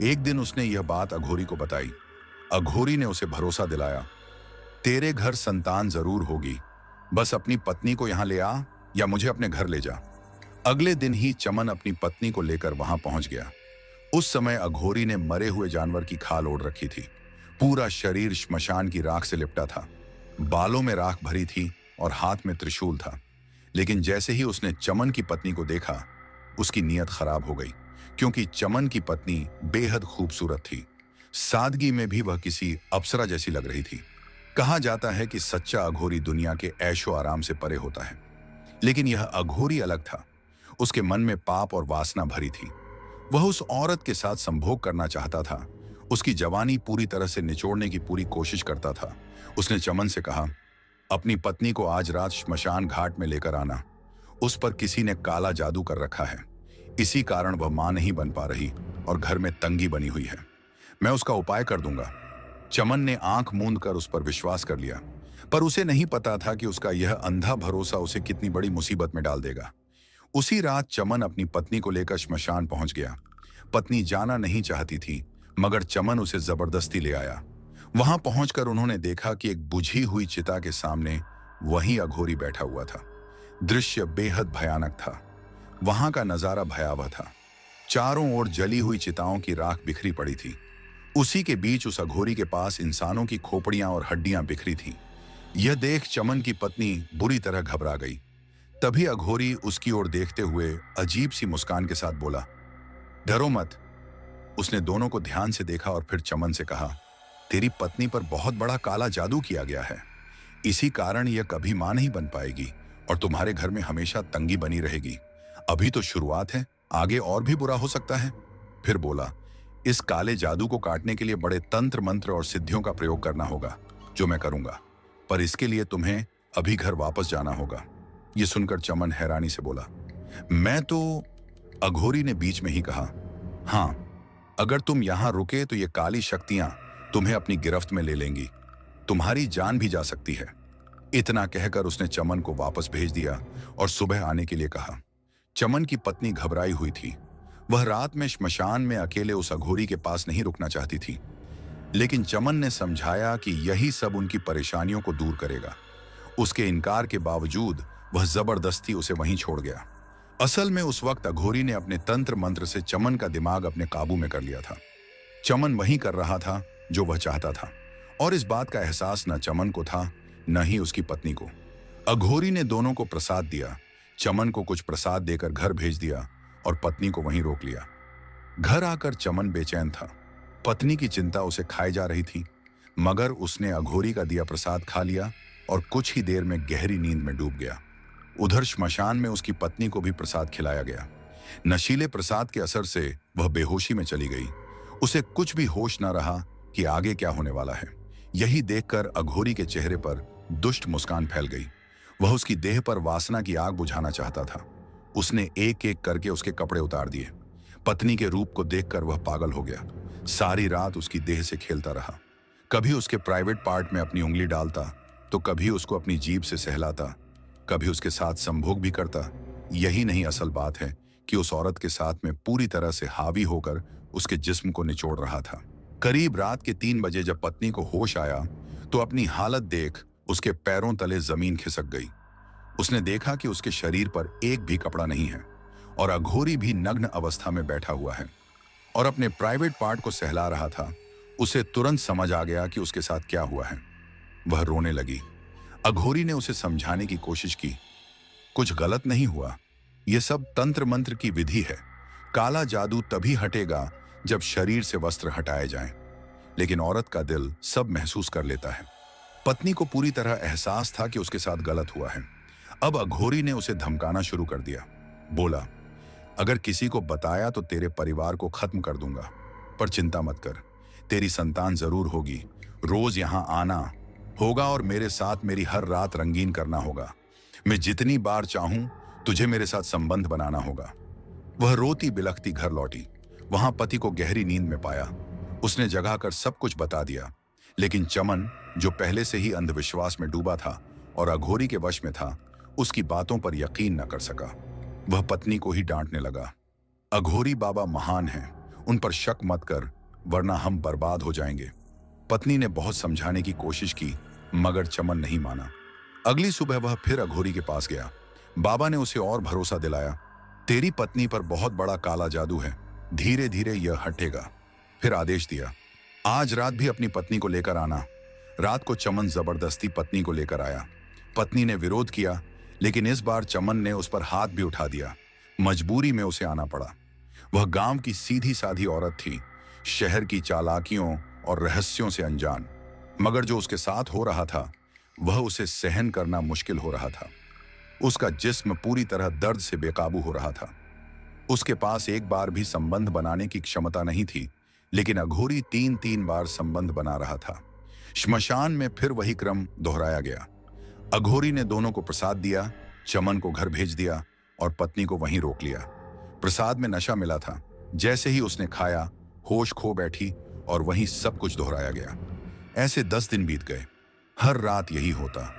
एक दिन उसने यह बात अघोरी को बताई। अघोरी ने उसे भरोसा दिलाया, तेरे घर संतान जरूर होगी, बस अपनी पत्नी को यहां ले आ या मुझे अपने घर ले जा। अगले दिन ही चमन अपनी पत्नी को लेकर वहां पहुंच गया। उस समय अघोरी ने मरे हुए जानवर की खाल ओढ़ रखी थी। पूरा शरीर श्मशान की राख से लिपटा था। बालों में राख भरी थी और हाथ में त्रिशूल था। लेकिन जैसे ही उसने चमन की पत्नी को देखा, उसकी नीयत खराब हो गई, क्योंकि चमन की पत्नी बेहद खूबसूरत थी। सादगी में भी वह किसी अप्सरा जैसी लग रही थी। कहा जाता है कि सच्चा अघोरी दुनिया के ऐशो आराम से परे होता है, लेकिन यह अघोरी अलग था। उसके मन में पाप और वासना भरी थी। वह उस औरत के साथ संभोग करना चाहता था। उसकी जवानी पूरी तरह से निचोड़ने की पूरी कोशिश करता था। उसने चमन से कहा, अपनी पत्नी को आज रात श्मशान घाट में लेकर आना। उस पर किसी ने काला जादू कर रखा है। इसी कारण वह मां नहीं बन पा रही और घर में तंगी बनी हुई है। मैं उसका उपाय कर दूंगा। चमन ने आंख मूंद कर उस पर विश्वास कर लिया, पर उसे नहीं पता था कि उसका यह अंधा भरोसा उसे कितनी बड़ी मुसीबत में डाल देगा। उसी रात चमन अपनी पत्नी को लेकर श्मशान पहुंच गया। पत्नी जाना नहीं चाहती थी, मगर चमन उसे जबरदस्ती ले आया। वहां पहुंचकर उन्होंने देखा कि एक बुझी हुई चिता के सामने वही अघोरी बैठा हुआ था। दृश्य बेहद भयानक था। वहां का नजारा भयावह था। चारों ओर जली हुई चिताओं की राख बिखरी पड़ी थी। उसी के बीच उस अघोरी के पास इंसानों की खोपड़ियां और हड्डियां बिखरी थीं। यह देख चमन की पत्नी बुरी तरह घबरा गई। तभी अघोरी उसकी ओर देखते हुए अजीब सी मुस्कान के साथ बोला, डरो मत। उसने दोनों को ध्यान से देखा और फिर चमन से कहा, तेरी पत्नी पर बहुत बड़ा काला जादू किया गया है। इसी कारण यह कभी मां नहीं बन पाएगी और तुम्हारे घर में हमेशा तंगी बनी रहेगी। अभी तो शुरुआत है, आगे और भी बुरा हो सकता है। फिर बोला, इस काले जादू को काटने के लिए बड़े तंत्र मंत्र और सिद्धियों का प्रयोग करना होगा, जो मैं करूंगा। पर इसके लिए तुम्हें अभी घर वापस जाना होगा। यह सुनकर चमन हैरानी से बोला, मैं तो। अघोरी ने बीच में ही कहा, हाँ, अगर तुम यहां रुके तो ये काली शक्तियां तुम्हें अपनी गिरफ्त में ले लेंगी। तुम्हारी जान भी जा सकती है। इतना कहकर उसने चमन को वापस भेज दिया और सुबह आने के लिए कहा। चमन की पत्नी घबराई हुई थी। वह रात में श्मशान में अकेले उस अघोरी के पास नहीं रुकना चाहती थी, लेकिन चमन ने समझाया कि यही सब उनकी परेशानियों को दूर करेगा। उसके इनकार के बावजूद वह जबरदस्ती उसे वहीं छोड़ गया। असल में उस वक्त अघोरी ने अपने तंत्र मंत्र से चमन का दिमाग अपने काबू में कर लिया था। चमन वही कर रहा था जो वह चाहता था, और इस बात का एहसास न चमन को था न ही उसकी पत्नी को। अघोरी ने दोनों को प्रसाद दिया। चमन को कुछ प्रसाद देकर घर भेज दिया और पत्नी को वहीं रोक लिया। घर आकर चमन बेचैन था। पत्नी की चिंता उसे खाई जा रही थी, मगर उसने अघोरी का दिया प्रसाद खा लिया और कुछ ही देर में गहरी नींद में डूब गया। उधर श्मशान में उसकी पत्नी को भी प्रसाद खिलाया गया। नशीले प्रसाद के असर से वह बेहोशी में चली गई। उसे कुछ भी होश न रहा कि आगे क्या होने वाला है। यही देखकर अघोरी के चेहरे पर दुष्ट मुस्कान फैल गई। वह उसकी देह पर वासना की आग बुझाना चाहता था। उसने एक एक करके उसके कपड़े उतार दिए। पत्नी के रूप को देखकर वह पागल हो गया। सारी रात उसकी देह से खेलता रहा। कभी उसके प्राइवेट पार्ट में अपनी उंगली डालता, तो कभी उसको अपनी जीभ से सहलाता, कभी उसके साथ संभोग भी करता। यही नहीं, असल बात है कि उस औरत के साथ में पूरी तरह से हावी होकर उसके जिस्म को निचोड़ रहा था। करीब रात के 3 बजे जब पत्नी को होश आया तो अपनी हालत देख उसके पैरों तले जमीन खिसक गई। उसने देखा कि उसके शरीर पर एक भी कपड़ा नहीं है और अघोरी भी नग्न अवस्था में बैठा हुआ है और अपने प्राइवेट पार्ट को सहला रहा था। उसे तुरंत समझ आ गया कि उसके साथ क्या हुआ है। वह रोने लगी। अघोरी ने उसे समझाने की कोशिश की, कुछ गलत नहीं हुआ, यह सब तंत्र मंत्र की विधि है। काला जादू तभी हटेगा जब शरीर से वस्त्र हटाए जाएं। लेकिन औरत का दिल सब महसूस कर लेता है। पत्नी को पूरी तरह एहसास था कि उसके साथ गलत हुआ है। अब अघोरी ने उसे धमकाना शुरू कर दिया। बोला, अगर किसी को बताया तो तेरे परिवार को खत्म कर दूंगा, पर चिंता मत कर, तेरी संतान जरूर होगी। रोज यहां आना होगा और मेरे साथ मेरी हर रात रंगीन करना होगा। मैं जितनी बार चाहूं तुझे मेरे साथ संबंध बनाना होगा। वह रोती बिलखती घर लौटी। वहां पति को गहरी नींद में पाया। उसने जगाकर सब कुछ बता दिया, लेकिन चमन, जो पहले से ही अंधविश्वास में डूबा था और अघोरी के वश में था, उसकी बातों पर यकीन न कर सका। वह पत्नी को ही डांटने लगा, अघोरी बाबा महान हैं, उन पर शक मत कर, वरना हम बर्बाद हो जाएंगे। पत्नी ने बहुत समझाने की कोशिश की, मगर चमन नहीं माना। अगली सुबह वह फिर अघोरी के पास गया। बाबा ने उसे और भरोसा दिलाया, तेरी पत्नी पर बहुत बड़ा काला जादू है, धीरे धीरे यह हटेगा। फिर आदेश दिया, आज रात भी अपनी पत्नी को लेकर आना। रात को चमन जबरदस्ती पत्नी को लेकर आया। पत्नी ने विरोध किया, लेकिन इस बार चमन ने उस पर हाथ भी उठा दिया। मजबूरी में उसे आना पड़ा। वह गांव की सीधी साधी औरत थी, शहर की चालाकियों और रहस्यों से अनजान, मगर जो उसके साथ हो रहा था वह उसे सहन करना मुश्किल हो रहा था। उसका जिस्म पूरी तरह दर्द से बेकाबू हो रहा था। उसके पास एक बार भी संबंध बनाने की क्षमता नहीं थी, लेकिन अघोरी 3-3 बार संबंध बना रहा था। श्मशान में फिर वही क्रम दोहराया गया। अघोरी ने दोनों को प्रसाद दिया, चमन को घर भेज दिया और पत्नी को वहीं रोक लिया। प्रसाद में नशा मिला था। जैसे ही उसने खाया, होश खो बैठी और वहीं सब कुछ दोहराया गया। ऐसे 10 दिन बीत गए। हर रात यही होता।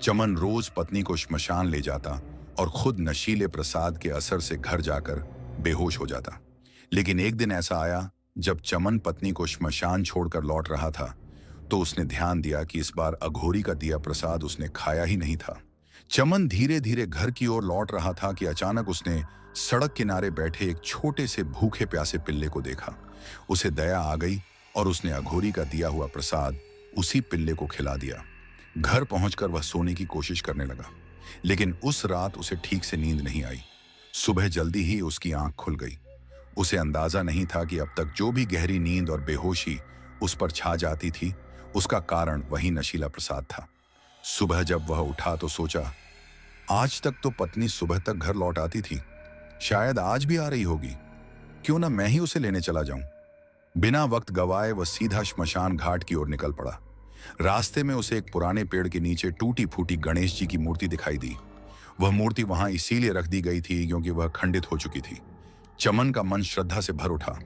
चमन रोज पत्नी को श्मशान ले जाता और खुद नशीले प्रसाद के असर से घर जाकर बेहोश हो जाता। लेकिन एक दिन ऐसा आया जब चमन पत्नी को श्मशान छोड़कर लौट रहा था, तो उसने ध्यान दिया कि इस बार अघोरी का दिया प्रसाद उसने खाया ही नहीं था। चमन धीरे धीरे घर की ओर लौट रहा था कि अचानक उसने सड़क किनारे बैठे एक छोटे से भूखे प्यासे पिल्ले को देखा। उसे दया आ गई और उसने अघोरी का दिया हुआ प्रसाद उसी पिल्ले को खिला दिया। घर पहुंचकर वह सोने की कोशिश करने लगा, लेकिन उस रात उसे ठीक से नींद नहीं आई। सुबह जल्दी ही उसकी आंख खुल गई। उसे अंदाजा नहीं था कि अब तक जो भी गहरी नींद और बेहोशी उस पर छा जाती थी, उसका कारण वही नशीला प्रसाद था। सुबह जब वह उठा तो सोचा, आज तक तो पत्नी सुबह तक घर लौट आती थी, शायद आज भी आ रही होगी। क्यों ना मैं ही उसे लेने चला जाऊं। बिना वक्त गवाए वह सीधा श्मशान घाट की ओर निकल पड़ा। रास्ते में उसे एक पुराने पेड़ के नीचे टूटी फूटी गणेश जी की मूर्ति दिखाई दी। वह मूर्ति वहां इसीलिए रख दी गई थी क्योंकि वह खंडित हो चुकी थी। चमन का मन श्रद्धा से भर उठा।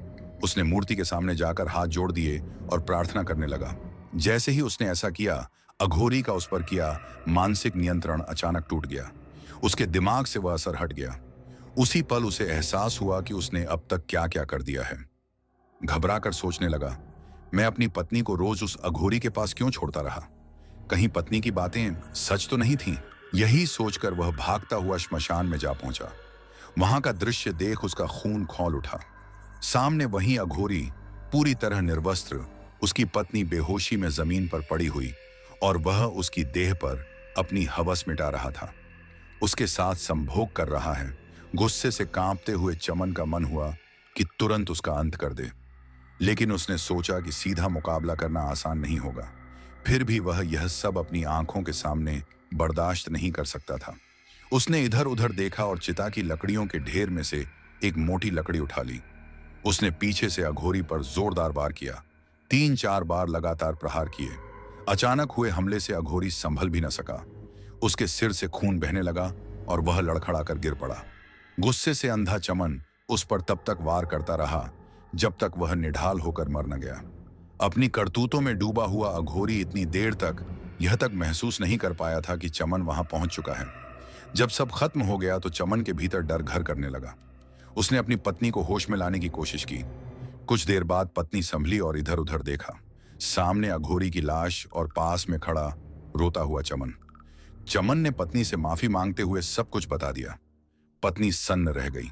उसने मूर्ति के सामने जाकर हाथ जोड़ दिए और प्रार्थना करने लगा। जैसे ही उसने ऐसा किया, अघोरी का उस पर किया मानसिक नियंत्रण अचानक टूट गया। उसके दिमाग से वह असर हट गया। उसी पल उसे एहसास हुआ कि उसने अब तक क्या क्या कर दिया है। घबराकर सोचने लगा, मैं अपनी पत्नी को रोज उस अघोरी के पास क्यों छोड़ता रहा? कहीं पत्नी की बातें सच तो नहीं थीं? यही सोचकर वह भागता हुआ श्मशान में जा पहुंचा। वहां का दृश्य देख उसका खून खौल उठा। सामने वही अघोरी पूरी तरह निर्वस्त्र, उसकी पत्नी बेहोशी में जमीन पर पड़ी हुई और वह उसकी देह पर अपनी हवस मिटा रहा था, उसके साथ संभोग कर रहा है। गुस्से से कांपते हुए चमन का मन हुआ कि तुरंत उसका अंत कर दे, लेकिन उसने सोचा कि सीधा मुकाबला करना आसान नहीं होगा। फिर भी वह यह सब अपनी आंखों के सामने बर्दाश्त नहीं कर सकता था। उसने इधर उधर देखा और चिता की लकड़ियों के ढेर में से एक मोटी लकड़ी उठा ली। उसने पीछे से अघोरी पर जोरदार वार किया। 3-4 बार लगातार प्रहार किए। अचानक हुए हमले से अघोरी संभल भी न सका। उसके सिर से खून बहने लगा और वह लड़खड़ाकर गिर पड़ा। गुस्से से अंधा चमन उस पर तब तक वार करता रहा जब तक वह निढाल होकर मर न गया। अपनी करतूतों में डूबा हुआ अघोरी इतनी देर तक यह तक महसूस नहीं कर पाया था कि चमन वहां पहुंच चुका है। जब सब खत्म हो गया तो चमन के भीतर डर घर करने लगा। उसने अपनी पत्नी को होश में लाने की कोशिश की। कुछ देर बाद पत्नी संभली और इधर उधर देखा। सामने अघोरी की लाश और पास में खड़ा रोता हुआ चमन। चमन ने पत्नी से माफी मांगते हुए सब कुछ बता दिया। पत्नी सन्न रह गई।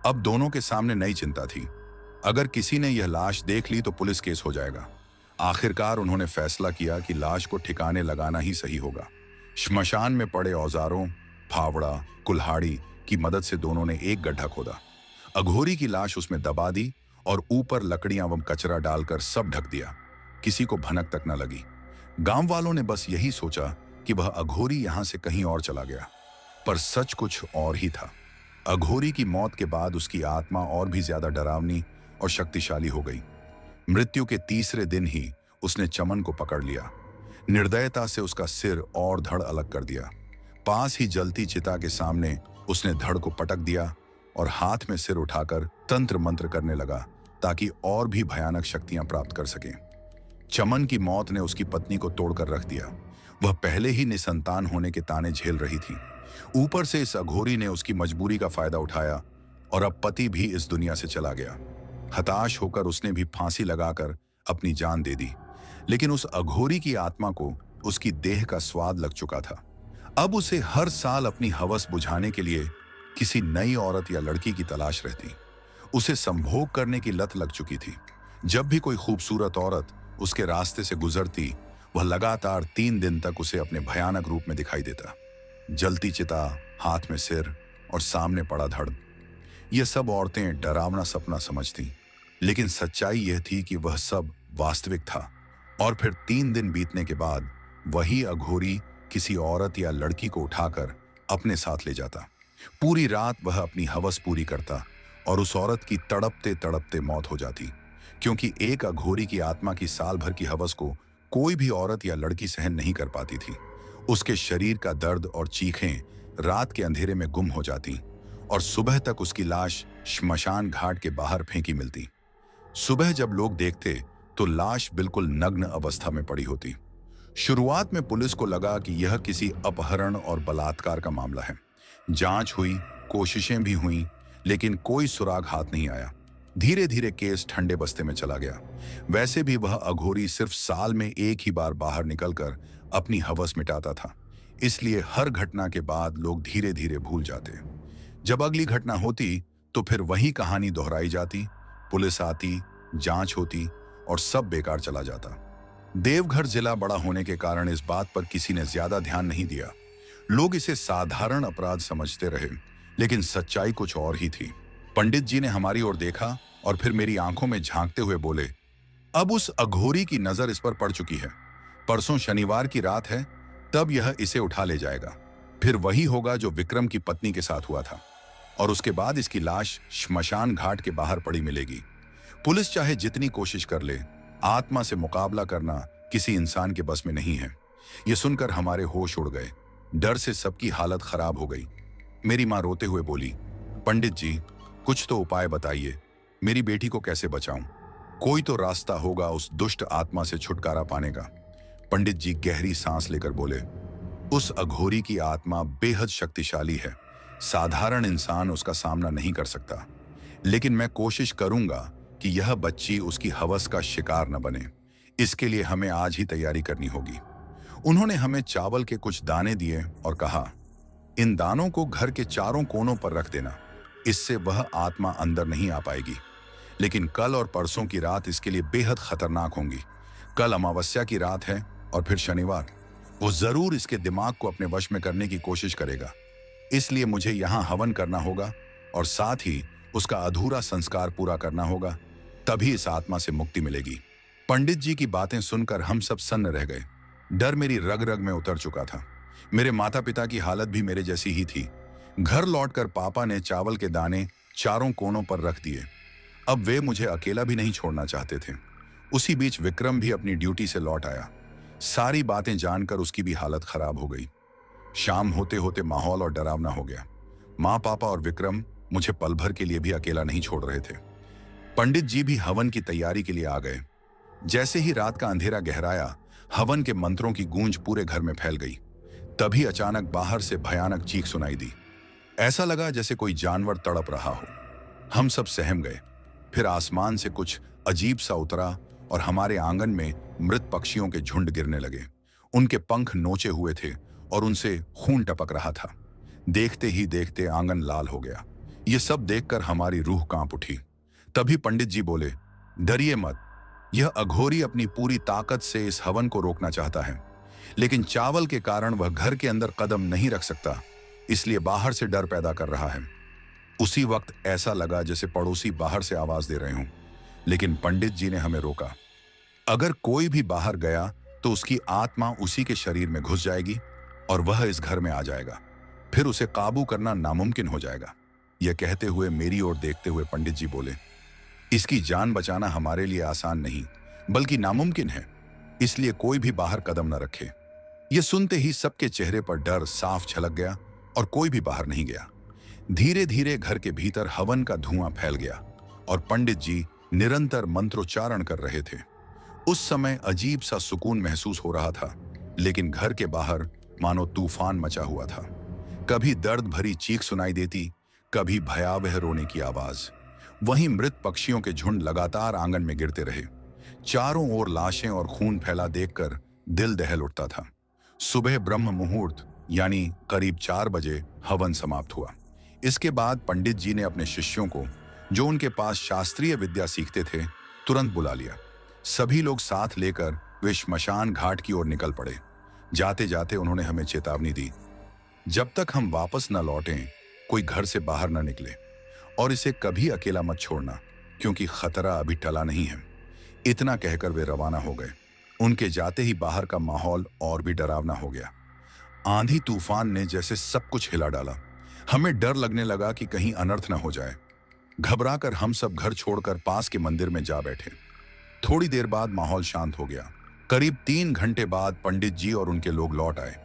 अब दोनों के सामने नई चिंता थी। अगर किसी ने यह लाश देख ली तो पुलिस केस हो जाएगा। आखिरकार उन्होंने फैसला किया कि लाश को ठिकाने लगाना ही सही होगा। श्मशान में पड़े औजारों, फावड़ा, कुल्हाड़ी की मदद से दोनों ने एक गड्ढा खोदा। अघोरी की लाश उसमें दबा दी और ऊपर लकड़ियां व कचरा डालकर सब ढक दिया। किसी को भनक तक न लगी। गांव वालों ने बस यही सोचा कि वह अघोरी यहां से कहीं और चला गया, पर सच कुछ और ही था। अघोरी की मौत के बाद उसकी आत्मा और भी ज्यादा डरावनी और शक्तिशाली हो गई। मृत्यु के तीसरे दिन ही उसने चमन को पकड़ लिया। निर्दयता से उसका सिर और धड़ अलग कर दिया। पास ही जलती चिता के सामने उसने धड़ को पटक दिया और हाथ में सिर उठाकर तंत्र मंत्र करने लगा ताकि और भी भयानक शक्तियां प्राप्त कर सके। चमन की मौत ने उसकी पत्नी को तोड़कर रख दिया। वह पहले ही निसंतान होने के ताने झेल रही थी। ऊपर से इस अघोरी ने उसकी मजबूरी का फायदा उठाया और अब पति भी इस दुनिया से चला गया। हताश होकर उसने भी फांसी लगाकर अपनी जान दे दी। लेकिन उस अघोरी की आत्मा को उसकी देह का स्वाद लग चुका था। अब उसे हर साल अपनी हवस बुझाने के लिए किसी नई औरत या लड़की की तलाश रहती। उसे संभोग करने की लत लग चुकी थी। जब भी कोई खूबसूरत औरत उसके रास्ते से गुजरती, वह लगातार 3 दिन तक उसे अपने भयानक रूप में दिखाई देता। जलती चिता, हाथ में सिर और सामने पड़ा धड़। यह सब औरतें डरावना सपना समझती, लेकिन सच्चाई यह थी कि वह सब वास्तविक था। और फिर 3 दिन बीतने के बाद वही अघोरी किसी औरत या लड़की को उठाकर अपने साथ ले जाता। पूरी रात वह अपनी हवस पूरी करता और उस औरत की तड़पते तड़पते मौत हो जाती, क्योंकि एक अघोरी की आत्मा की साल भर की हवस को कोई भी औरत या लड़की सहन नहीं कर पाती थी। उसके शरीर का दर्द और चीखें रात के अंधेरे में गुम हो जाती और सुबह तक उसकी लाश श्मशान घाट के बाहर फेंकी मिलती। सुबह जब लोग देखते तो लाश बिल्कुल नग्न अवस्था में पड़ी होती। शुरुआत में पुलिस को लगा कि यह किसी अपहरण और बलात्कार का मामला है। जांच हुई, कोशिशें भी हुईं, लेकिन कोई सुराग हाथ नहीं आया। धीरे धीरे केस ठंडे बस्ते में चला गया। वैसे भी वह अघोरी सिर्फ साल में एक ही बार बाहर निकलकर अपनी हवस मिटाता था, इसलिए हर घटना के बाद लोग धीरे धीरे भूल जाते। जब अगली घटना होती तो फिर वही कहानी दोहराई जाती। पुलिस आती, जांच होती और सब बेकार चला जाता। देवघर जिला बड़ा होने के कारण इस बात पर किसी ने ज्यादा ध्यान नहीं दिया। लोग इसे साधारण अपराध समझते रहे, लेकिन सच्चाई कुछ और ही थी। पंडित जी ने हमारी ओर देखा और फिर मेरी आंखों में झांकते हुए बोले, अब उस अघोरी की नजर इस पर पड़ चुकी है। परसों शनिवार की रात है, तब यह इसे उठा ले जाएगा। फिर वही होगा जो विक्रम की पत्नी के साथ हुआ था, और उसके बाद इसकी लाश श्मशान घाट के बाहर पड़ी मिलेगी। पुलिस चाहे जितनी कोशिश कर ले, आत्मा से मुकाबला करना किसी इंसान के बस में नहीं है। यह सुनकर हमारे होश उड़ गए। डर से सबकी हालत खराब हो गई। मेरी माँ रोते हुए बोली, पंडित जी, कुछ तो उपाय बताइए, मेरी बेटी को कैसे बचाऊं? कोई तो रास्ता होगा उस दुष्ट आत्मा से छुटकारा पाने का। पंडित जी गहरी सांस लेकर बोले, उस अघोरी की आत्मा बेहद शक्तिशाली है। साधारण इंसान उसका सामना नहीं कर सकता, लेकिन मैं कोशिश करूंगा कि यह बच्ची उसकी हवस का शिकार न बने। इसके लिए हमें आज ही तैयारी करनी होगी। उन्होंने हमें चावल के कुछ दाने दिए और कहा, इन दानों को घर के चारों कोनों पर रख देना, इससे वह आत्मा अंदर नहीं आ पाएगी। लेकिन कल और परसों की रात इसके लिए बेहद खतरनाक होंगी। कल अमावस्या की रात है और फिर शनिवार। वो जरूर इसके दिमाग को अपने वश में करने की कोशिश करेगा। इसलिए मुझे यहाँ हवन करना होगा और साथ ही उसका अधूरा संस्कार पूरा करना होगा, तभी इस आत्मा से मुक्ति मिलेगी। पंडित जी की बातें सुनकर हम सब सन्न रह गए। डर मेरी रग रग में उतर चुका था। मेरे माता पिता की हालत भी मेरे जैसी ही थी। घर लौटकर पापा ने चावल के दाने चारों कोनों पर रख दिए। अब वे मुझे अकेला भी नहीं छोड़ना चाहते थे। उसी बीच विक्रम भी अपनी ड्यूटी से लौट आया। सारी बातें जानकर उसकी भी हालत खराब हो गई। शाम होते होते माहौल और डरावना हो गया। माँ, पापा और विक्रम मुझे पल भर के लिए भी अकेला नहीं छोड़ रहे थे। पंडित जी भी हवन की तैयारी के लिए आ गए। जैसे ही रात का अंधेरा गहराया, हवन के मंत्रों की गूंज पूरे घर में फैल गई। तभी अचानक बाहर से भयानक चीख सुनाई दी। ऐसा लगा जैसे कोई जानवर तड़प रहा हो। हम सब सहम गए। फिर आसमान से कुछ अजीब सा उतरा और हमारे आंगन में मृत पक्षियों के झुंड गिरने लगे। उनके पंख नोचे हुए थे और उनसे खून टपक रहा था। देखते ही देखते आंगन लाल हो गया। ये सब देखकर हमारी रूह कांप उठी। तभी पंडित जी बोले, डरिए मत, यह अघोरी अपनी पूरी ताकत से इस हवन को रोकना चाहता है, लेकिन चावल के कारण वह घर के अंदर कदम नहीं रख सकता, इसलिए बाहर से डर पैदा कर रहा है। उसी वक्त ऐसा लगा जैसे पड़ोसी बाहर से आवाज दे रहे हों, लेकिन पंडित जी ने हमें रोका। अगर कोई भी बाहर गया तो उसकी आत्मा उसी के शरीर में घुस जाएगी और वह इस घर में आ जाएगा। फिर उसे काबू करना नामुमकिन हो जाएगा। यह कहते हुए मेरी ओर देखते हुए पंडित जी बोले, इसकी जान बचाना हमारे लिए आसान नहीं बल्कि नामुमकिन है, इसलिए कोई भी बाहर कदम न रखे। यह सुनते ही सबके चेहरे पर डर साफ झलक गया और कोई भी बाहर नहीं गया। धीरे धीरे घर के भीतर हवन का धुआं फैल गया और पंडित जी निरंतर मंत्रोच्चारण कर रहे थे। उस समय अजीब सा सुकून महसूस हो रहा था, लेकिन घर के बाहर मानो तूफान मचा हुआ था। कभी दर्द भरी चीख सुनाई देती, कभी भयावह रोने की आवाज। वहीं मृत पक्षियों के झुंड लगातार आंगन में गिरते रहे। चारों ओर लाशें और खून फैला देखकर दिल दहल उठता था। सुबह ब्रह्म मुहूर्त यानी करीब 4 बजे हवन समाप्त हुआ। इसके बाद पंडित जी ने अपने शिष्यों को, जो उनके पास शास्त्रीय विद्या सीखते थे, तुरंत बुला लिया। सभी लोग साथ लेकर वे श्मशान घाट की ओर निकल पड़े। जाते जाते उन्होंने हमें चेतावनी दी, जब तक हम वापस न लौटें कोई घर से बाहर न निकले और इसे कभी अकेला मत छोड़ना, क्योंकि खतरा अभी टला नहीं है। इतना कहकर वे रवाना हो गए। उनके जाते ही बाहर का माहौल और भी डरावना हो गया। आंधी तूफान ने जैसे सब कुछ हिला डाला। हमें डर लगने लगा कि कहीं अनर्थ न हो जाए। घबराकर हम सब घर छोड़कर पास के मंदिर में जा बैठे। थोड़ी देर बाद माहौल शांत हो गया। करीब 3 घंटे बाद पंडित जी और उनके लोग लौट आए।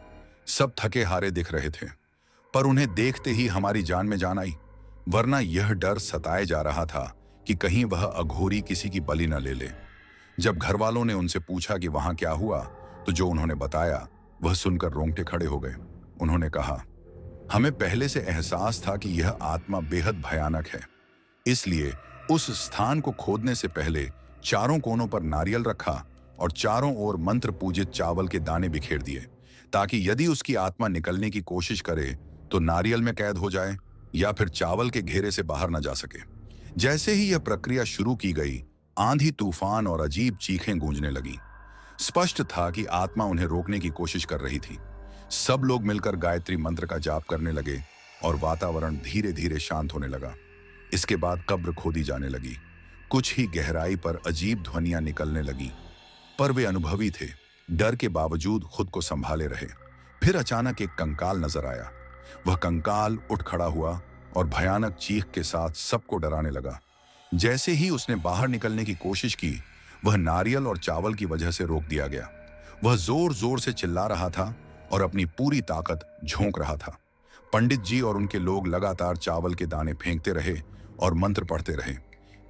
सब थके हारे दिख रहे थे, पर उन्हें देखते ही हमारी जान में जान आई। वरना यह डर सताए जा रहा था कि कहीं वह अघोरी किसी की बलि न ले ले। जब घर वालों ने उनसे पूछा कि वहां क्या हुआ, तो जो उन्होंने बताया वह सुनकर रोंगटे खड़े हो गए। उन्होंने कहा, हमें पहले से एहसास था कि यह आत्मा बेहद भयानक है, इसलिए उस स्थान को खोदने से पहले चारों कोनों पर नारियल रखा और चारों ओर मंत्र पूजित चावल के दाने बिखेर दिए, ताकि यदि उसकी आत्मा निकलने की कोशिश करे तो नारियल में कैद हो जाए या फिर चावल के घेरे से बाहर न जा सके। जैसे ही यह प्रक्रिया शुरू की गई, आंधी तूफान और अजीब चीखें गूंजने लगी। स्पष्ट था कि आत्मा उन्हें रोकने की कोशिश कर रही थी। सब लोग मिलकर गायत्री मंत्र का जाप करने लगे और वातावरण धीरे धीरे शांत होने लगा। इसके बाद कब्र खोदी जाने लगी। कुछ ही गहराई पर अजीब ध्वनियां निकलने लगी, पर वे अनुभवी थे, डर के बावजूद खुद को संभाले रहे। फिर अचानक एक कंकाल नजर आया। वह कंकाल उठ खड़ा हुआ और भयानक चीख के साथ सबको डराने लगा। जैसे ही उसने बाहर निकलने की कोशिश की, वह नारियल और चावल की वजह से रोक दिया गया। वह जोर जोर से चिल्ला रहा था और अपनी पूरी ताकत झोंक रहा था। पंडित जी और उनके लोग लगातार चावल के दाने फेंकते रहे और मंत्र पढ़ते रहे।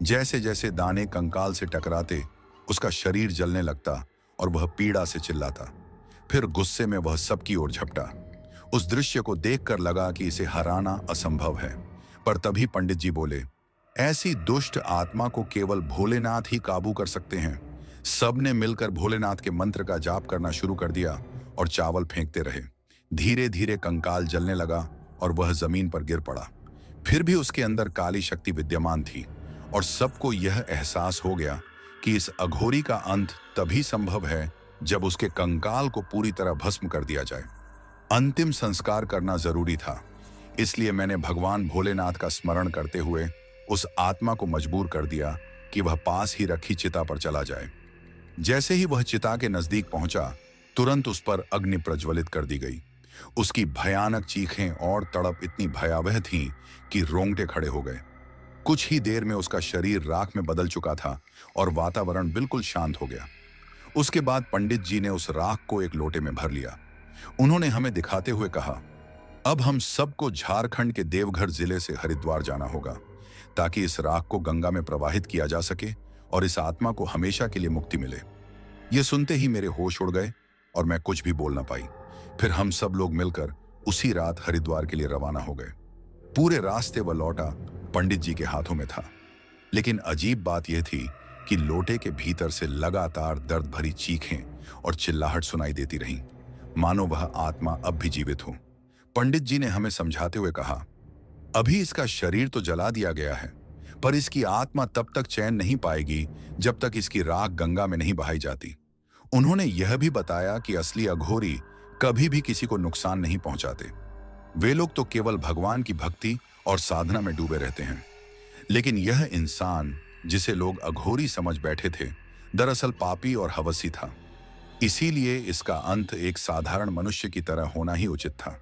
जैसे जैसे दाने कंकाल से टकराते, उसका शरीर जलने लगता और वह पीड़ा से चिल्लाता। फिर गुस्से में वह सबकी ओर झपटा। उस दृश्य को देखकर लगा कि इसे हराना असंभव है, पर तभी पंडित जी बोले, ऐसी दुष्ट आत्मा को केवल भोलेनाथ ही काबू कर सकते हैं। सबने मिलकर भोलेनाथ के मंत्र का जाप करना शुरू कर दिया और चावल फेंकते रहे। धीरे धीरे कंकाल जलने लगा और वह जमीन पर गिर पड़ा। फिर भी उसके अंदर काली शक्ति विद्यमान थी और सबको यह एहसास हो गया कि इस अघोरी का अंत तभी संभव है जब उसके कंकाल को पूरी तरह भस्म कर दिया जाए। अंतिम संस्कार करना जरूरी था, इसलिए मैंने भगवान भोलेनाथ का स्मरण करते हुए उस आत्मा को मजबूर कर दिया कि वह पास ही रखी चिता पर चला जाए। जैसे ही वह चिता के नजदीक पहुंचा, तुरंत उस पर अग्नि प्रज्वलित कर दी गई। उसकी भयानक चीखें और तड़प इतनी भयावह थीं कि रोंगटे खड़े हो गए। कुछ ही देर में उसका शरीर राख में बदल चुका था और वातावरण बिल्कुल शांत हो गया। उसके बाद पंडित जी ने उस राख को एक लोटे में भर लिया। उन्होंने हमें दिखाते हुए कहा, अब हम सबको झारखंड के देवघर जिले से हरिद्वार जाना होगा, ताकि इस राख को गंगा में प्रवाहित किया जा सके और इस आत्मा को हमेशा के लिए मुक्ति मिले। यह सुनते ही मेरे होश उड़ गए और मैं कुछ भी बोल ना पाई। फिर हम सब लोग मिलकर उसी रात हरिद्वार के लिए रवाना हो गए। पूरे रास्ते वह लौटा पंडित जी के हाथों में था, लेकिन अजीब बात यह थी कि लोटे के भीतर से लगातार दर्द भरी चीखें और चिल्लाहट सुनाई देती रहीं, मानो वह आत्मा अब भी जीवित हो। पंडित जी ने हमें समझाते हुए कहा, अभी इसका शरीर तो जला दिया गया है, पर इसकी आत्मा तब तक चैन नहीं पाएगी जब तक इसकी राख गंगा में नहीं बहाई जाती। उन्होंने यह भी बताया कि असली अघोरी कभी भी किसी को नुकसान नहीं पहुंचाते। वे लोग तो केवल भगवान की भक्ति और साधना में डूबे रहते हैं। लेकिन यह इंसान जिसे लोग अघोरी समझ बैठे थे, दरअसल पापी और हवसी था। इसीलिए इसका अंत एक साधारण मनुष्य की तरह होना ही उचित था।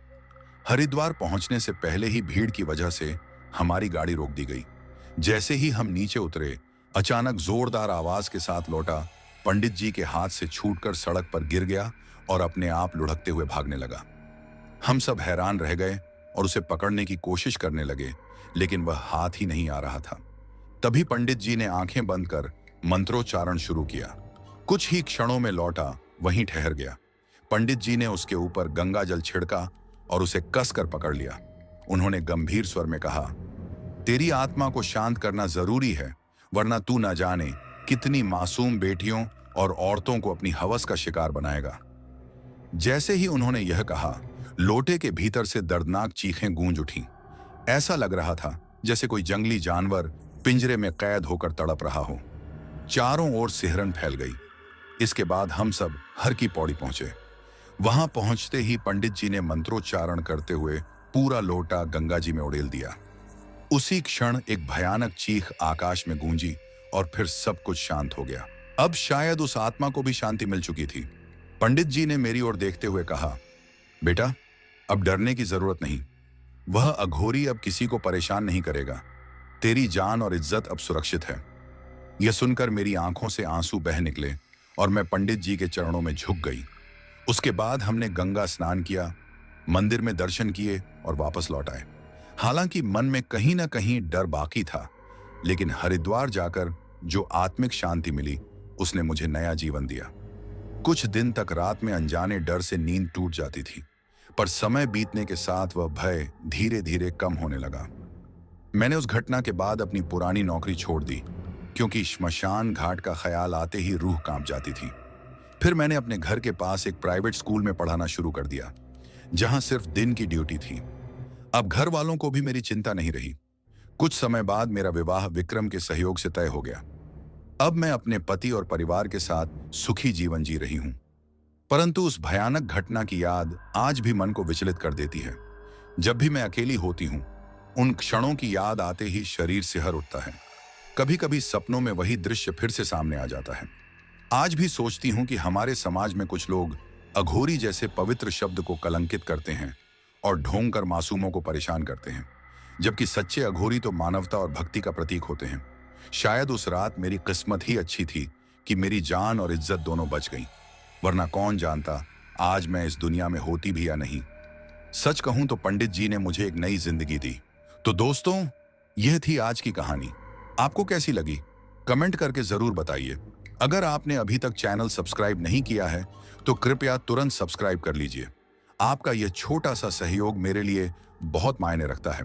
हरिद्वार पहुंचने से पहले ही भीड़ की वजह से हमारी गाड़ी रोक दी गई। जैसे ही हम नीचे उतरे, अचानक जोरदार आवाज के साथ लौटा पंडित जी के हाथ से छूटकर सड़क पर गिर गया और अपने आप लुढ़कते हुए भागने लगा। हम सब हैरान रह गए और उसे पकड़ने की कोशिश करने लगे, लेकिन वह हाथ ही नहीं आ रहा था। तभी पंडित जी ने आंखें बंद कर मंत्रोच्चारण शुरू किया। कुछ ही क्षणों में लौटा वहीं ठहर गया। पंडित जी ने उसके ऊपर गंगा जल छिड़का और उसे कसकर पकड़ लिया। उन्होंने गंभीर स्वर में कहा, तेरी आत्मा को शांत करना जरूरी है, वरना तू न जाने कितनी मासूम बेटियों और औरतों को अपनी हवस का शिकार बनाएगा। जैसे ही उन्होंने यह कहा, लोटे के भीतर से दर्दनाक चीखें गूंज उठीं। ऐसा लग रहा था जैसे कोई जंगली जानवर पिंजरे में कैद होकर तड़प रहा हो। चारों ओर सिहरन फैल गई। इसके बाद हम सब हर की पौड़ी पहुंचे। वहां पहुंचते ही पंडित जी ने मंत्रोच्चारण करते हुए पूरा लोटा गंगा जी में उड़ेल दिया। उसी क्षण एक भयानक चीख आकाश में गूंजी और फिर सब कुछ शांत हो गया। अब शायद उस आत्मा को भी शांति मिल चुकी थी। पंडित जी ने मेरी ओर देखते हुए कहा, बेटा, अब डरने की जरूरत नहीं। वह अघोरी अब किसी को परेशान नहीं करेगा। तेरी जान और इज्जत अब सुरक्षित है। यह सुनकर मेरी आंखों से आंसू बह निकले और मैं पंडित जी के चरणों में झुक गई। उसके बाद हमने गंगा स्नान किया, मंदिर में दर्शन किए और वापस लौट आए। हालांकि मन में कहीं ना कहीं डर बाकी था, लेकिन हरिद्वार जाकर जो आत्मिक शांति मिली उसने मुझे नया जीवन दिया। कुछ दिन तक रात में अनजाने डर से नींद टूट जाती थी, पर समय बीतने के साथ वह भय धीरे धीरे कम होने लगा। मैंने उस घटना के बाद अपनी पुरानी नौकरी छोड़ दी, क्योंकि श्मशान घाट का ख्याल आते ही रूह कांप जाती थी। फिर मैंने अपने घर के पास एक प्राइवेट स्कूल में पढ़ाना शुरू कर दिया, जहां सिर्फ दिन की ड्यूटी थी। अब घर वालों को भी मेरी चिंता नहीं रही। कुछ समय बाद मेरा विवाह विक्रम के सहयोग से तय हो गया। अब मैं अपने पति और परिवार के साथ सुखी जीवन जी रही हूं। परंतु उस भयानक घटना की याद आज भी मन को विचलित कर देती है। जब भी मैं अकेली होती हूं, उन क्षणों की याद आते ही शरीर सिहर उठता है। कभी कभी सपनों में वही दृश्य फिर से सामने आ जाता है। आज भी सोचती हूं कि हमारे समाज में कुछ लोग अघोरी जैसे पवित्र शब्द को कलंकित करते हैं और ढोंग कर मासूमों को परेशान करते हैं, जबकि सच्चे अघोरी तो मानवता और भक्ति का प्रतीक होते हैं। शायद उस रात मेरी किस्मत ही अच्छी थी कि मेरी जान और इज्जत दोनों बच गईं, वरना कौन जानता आज मैं इस दुनिया में होती भी या नहीं। सच कहूं तो पंडित जी ने मुझे एक नई जिंदगी दी। तो दोस्तों, यह थी आज की कहानी। आपको कैसी लगी? कमेंट करके जरूर बताइए। अगर आपने अभी तक चैनल सब्सक्राइब नहीं किया है तो कृपया तुरंत सब्सक्राइब कर लीजिए। आपका यह छोटा सा सहयोग मेरे लिए बहुत मायने रखता है।